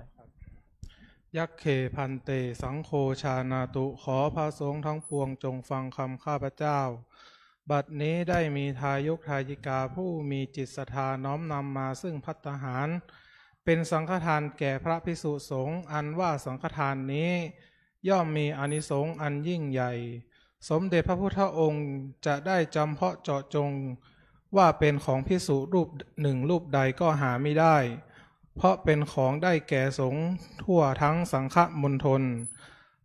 ยักษ์เขพันเตสังโฆชานาตุขอพระสงฆ์ทั้งปวงจงฟังคำข้าพเจ้าบัดนี้ได้มีทายกทายิกาผู้มีจิตศรัทธาน้อมนำมาซึ่งภัตตาหารเป็นสังฆทานแก่พระภิกษุสงฆ์อันว่าสังฆทานนี้ย่อมมีอานิสงส์อันยิ่งใหญ่สมเด็จพระพุทธองค์จะได้จำเพาะเจาะจงว่าเป็นของภิกษุรูปหนึ่งรูปใดก็หาไม่ได้เพราะเป็นของได้แก่สงฆ์ทั่วทั้งสังฆมณฑล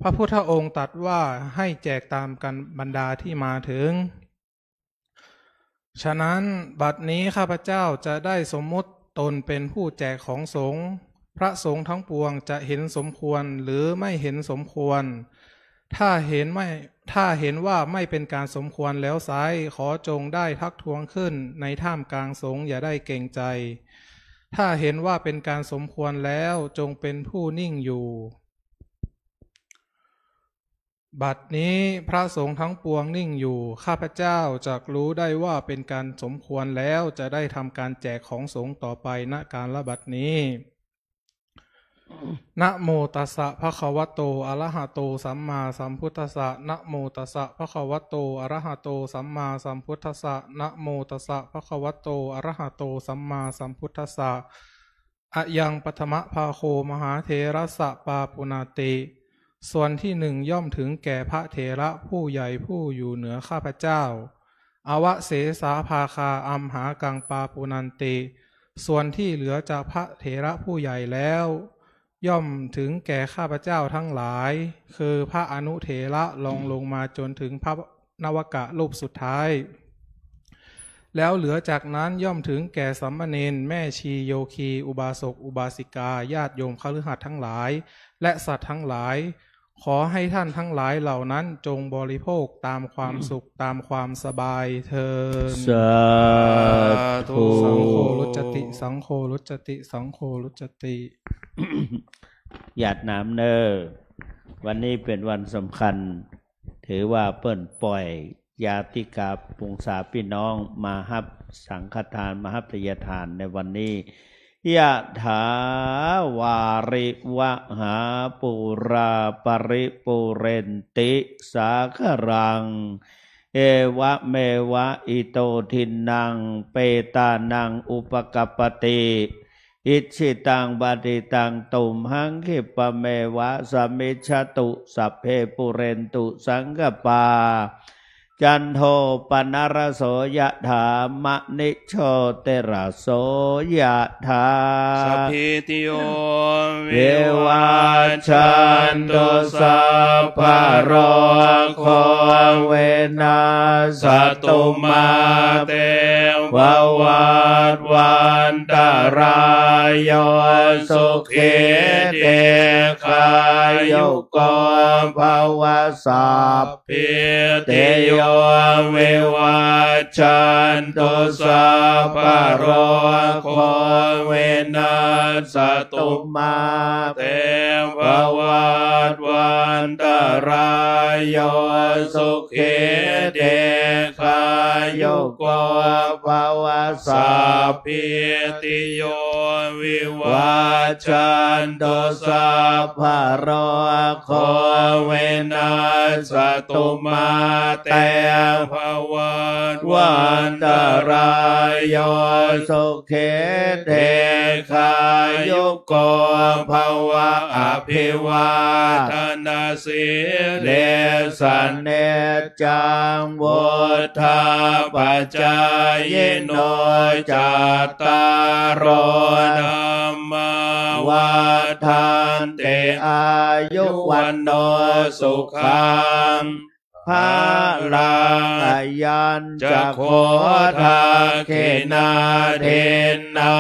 พระพุทธองค์ตรัสว่าให้แจกตามกันบรรดาที่มาถึงฉะนั้นบัดนี้ข้าพเจ้าจะได้สมมุติตนเป็นผู้แจกของสงฆ์พระสงฆ์ทั้งปวงจะเห็นสมควรหรือไม่เห็นสมควรถ้าเห็นว่าไม่เป็นการสมควรแล้วไซร้ขอจงได้ทักท้วงขึ้นในท่ามกลางสงฆ์อย่าได้เกรงใจถ้าเห็นว่าเป็นการสมควรแล้วจงเป็นผู้นิ่งอยู่บัดนี้พระสงฆ์ทั้งปวงนิ่งอยู่ข้าพเจ้าจักรู้ได้ว่าเป็นการสมควรแล้วจะได้ทำการแจกของสงฆ์ต่อไปณการละบัดนี้นะโมตัสสะภะคะวะโตอะระหะโตสัมมาสัมพุทธัสสะนะโมตัสสะภะคะวะโตอะระหะโตสัมมาสัมพุทธัสสะนะโมตัสสะภะคะวะโตอะระหะโตสัมมาสัมพุทธัสสะอะยังปัทมภาโคมหาเถระสะปาปุณาติส่วนที่หนึ่งย่อมถึงแก่พระเถระผู้ใหญ่ผู้อยู่เหนือข้าพเจ้าอวเสสาภาคาอัมหากังปาปุนันติส่วนที่เหลือจากพระเถระผู้ใหญ่แล้วย่อมถึงแก่ข้าพเจ้าทั้งหลายคือพระอนุเถระลงมาจนถึงพระนวกะรูปสุดท้ายแล้วเหลือจากนั้นย่อมถึงแก่สัมมเนรแม่ชีโยคีอุบาสกอุบาสิกาญาติโยมคฤหัสถ์ทั้งหลายและสัตว์ทั้งหลายขอให้ท่านทั้งหลายเหล่านั้นจงบริโภคตามความสุขตามความสบายเถิดสาธุ สังโฆรุจติสังโฆรุจติสังโฆรุจติ หยาดน้ำเนอวันนี้เป็นวันสำคัญถือว่าเปิ้นปล่อยญาติกาปวงศาพี่น้องมาฮับสังฆทานมาฮับทายทานในวันนี้ยะถาวาริวะหาปุราปริปุเรนติสาครังเอวะเมวะอิโตทินังเปตานังอุปกัปปติอิชิตังบาติตังตุมหังคิปะเมวะสมิชตุสัพเพปุเรนตุสังกปา จันโทปนรโสยะถามะนิโชติระโสยะถาสัพพิติโยเววัชชันตุสัพพะโรโควินาศตุมาเตภวัตวันตรายโยสุขิเตคายุโกภวสัพพิติโยวิวัชชันตุสัพพะโรโควินาศตุมาเตภวัตวันตรายโยสุขิเตคายุโกภวสัพพิติโยวิวัชชันตุสัพพะโรโควินาศตุมาเตภวัตวันตรายโยสุขิเตคายุโกภวะอภิวาทนาสิเลสันเนจังวุฒาปัจจายโนจัตตารโอธรรมาวัฏันติอายุวันโนสุขังภาลังอายัญจะโคทาเขนาเทนา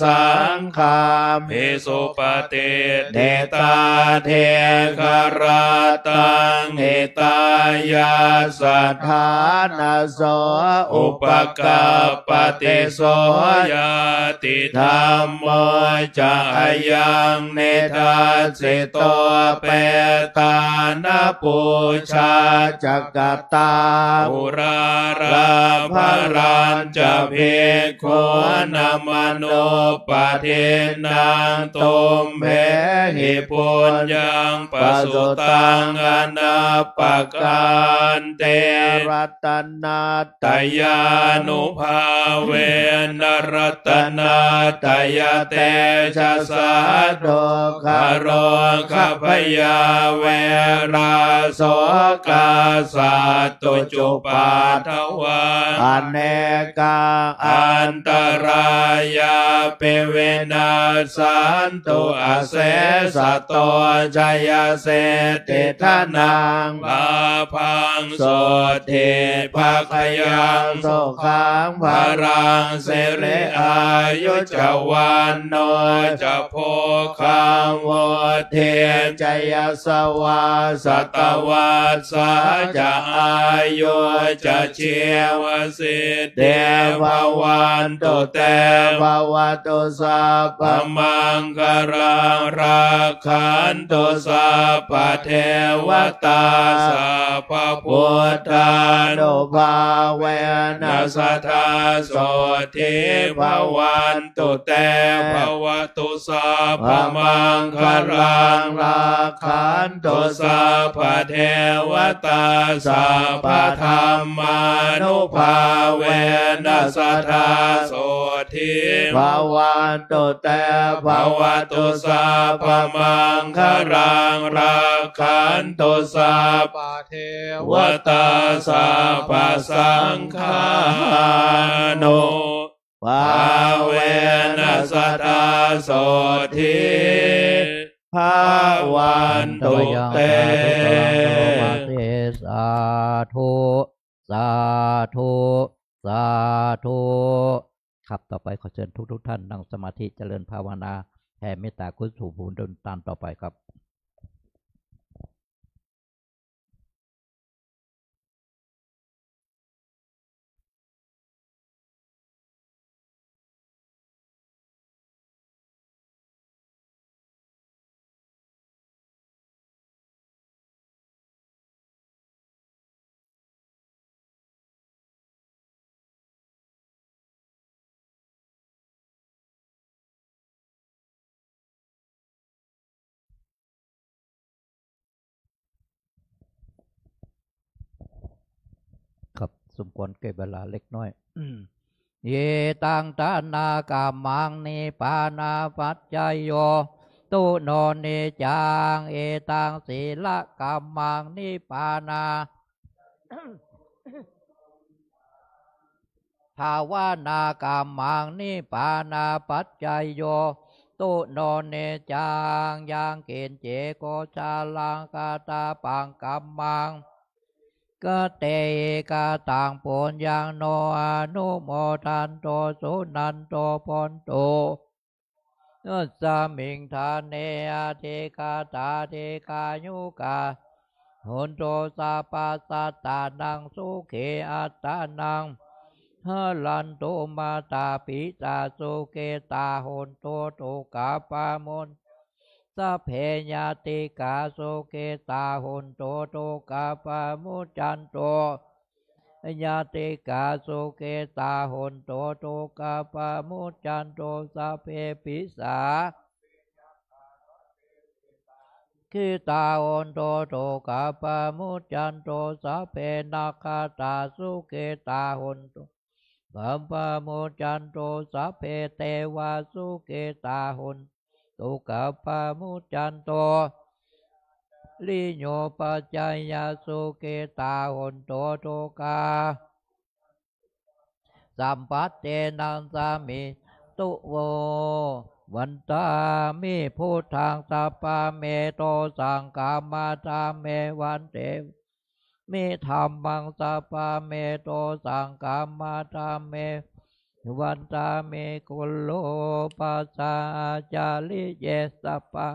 สังฆามิสุปฏิเดตาเทคารตังเหตายาสัทธานาโสอุปกัปปติโสยติธรรมโมจะยังเนทัสสิโตเปตานาปูชาจักกตาอุราราภรัญจะภิกขุนามานุปทินังตุมเพหิปุญญังปสุตังอนาปกันเตรัตนาตยานุภาเวนรัตนาตยเตชะสาโดคารคพยาเวราโสกาสัตตุจุปาทวันอเนกาอันตรายาเปเวนัสสันตุอาเสสะโตจยเสติทานังภาพังโสติภาคยังโสขังภารังเสเรอายุจวันโนจะโพคังโวเทจยสวาสตวัสสะจะอายุจะเชียวสิเดภวันตุเตภวตุสัพพมังคารังราคันตุสัพพเทวตาสัพพพุทธานุภาเวนัสทธาโสทิภวันตุเตภวตุสัพพมังคารังราคันตุสัพพเทวตาสัพพธรรมานุภาเวนัสทธาโสทิภวันตุเตภวตุสัพพมังคารังราคันตุสัพพเทวตาสัพพสังฆานุภาเวนัสทธาโสทิภวันตุเตสาธุสาธุสาธุครับต่อไปขอเชิญทุกท่านนั่งสมาธิเจริญภาวนาแผ่เมตตากุศลสู่ผู้ดลตามต่อไปครับครับสมควรเก็บเวลาเล็กน้อยเยตังตานากามังนิปานาปัจจโยตุโนเนจังเอตังศีลกามังนิปานา ภาวานากามังนิปานาปัจจยโยตุโนเนจังยังเกณฑ์เจโกชาลังกาตาปังกัมมังกเตกาตังปุญญังโนอนุโมทันโตสุนันโตปนโตสามิงทานเนอเทกาตาเทกายุกาหุนโตสาปัสสตานังสุเขอัตตานังฮลันโตมาตาปิตาสุเกตาหุนโตตุกาปามุนสัพเพญาติกาสุเกตาหุนโตตุกาปามุจันโตญาติกาสุเกตาหุนโตตุกาปามุจันโตสัพเพปิสาคิตาหุนโตตุกาปามุจันโตสัพเพนาคาตาสุเกตาหุนโตกัมปะโมจันโตสัพเพเทวาสุเกตาหุนตุกัปปะโมจันโตลิโยปัจจยสุเกตาหุนโตตุกาสัมปัตเตนังสามิตุโววันตามิพุทธังสัพพะเมโตสังฆามาตาเมวันเตมิธรรมังสัพพะเมโตสังฆามาตาเมวันตาเมกุลโลปัสสะจาริเยสัพพะ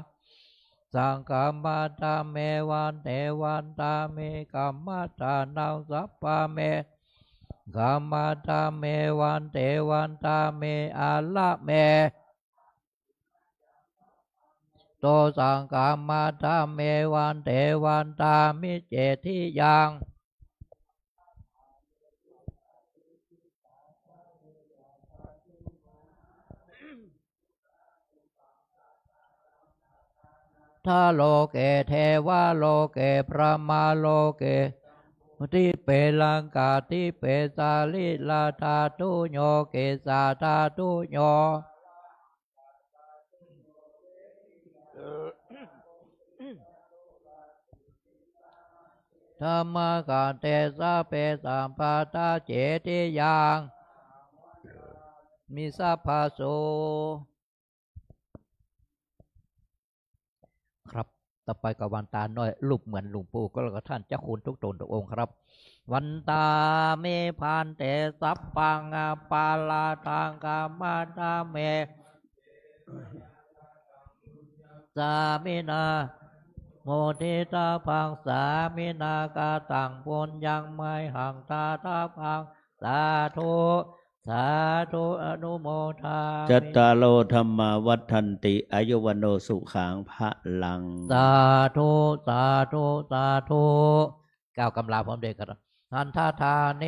สังฆามาตาเมวันเทวันตาเมกัมมาตานังสัพพะเมกัมมาตาเมวันเทวันตาเมอาละเมโตสังฆามาตาเมวันเทวันตามิเจติยังทาโลเกเทวาโลเกพระมาโลเกทิเปลังกาทิเปสาลิลาธาตุโยเกสาธาตุโยธรรมกาเตสะเปสัมปาตาเจติยังมิสัพพะโสครับต่อไปกับวันตาน้อยรูปเหมือนหลวงปู่ก็แล้วก็ท่านเจ้าคุณทุกตนทุกองค์ครับวันตาเมพันเตสัพพังปาลาทางกามาตาเมสามินาโมทิตาพังสามินากาตังปุญญังไม่หังตาตาพังสาธุสาธุอนุโมทามิจัตตาโลธรรมาวัฏันติอายุวันโนสุขังพระลังสาธุสาธุสาธุก้าวกำลาพร้อมเด็กครับทันทาทาเน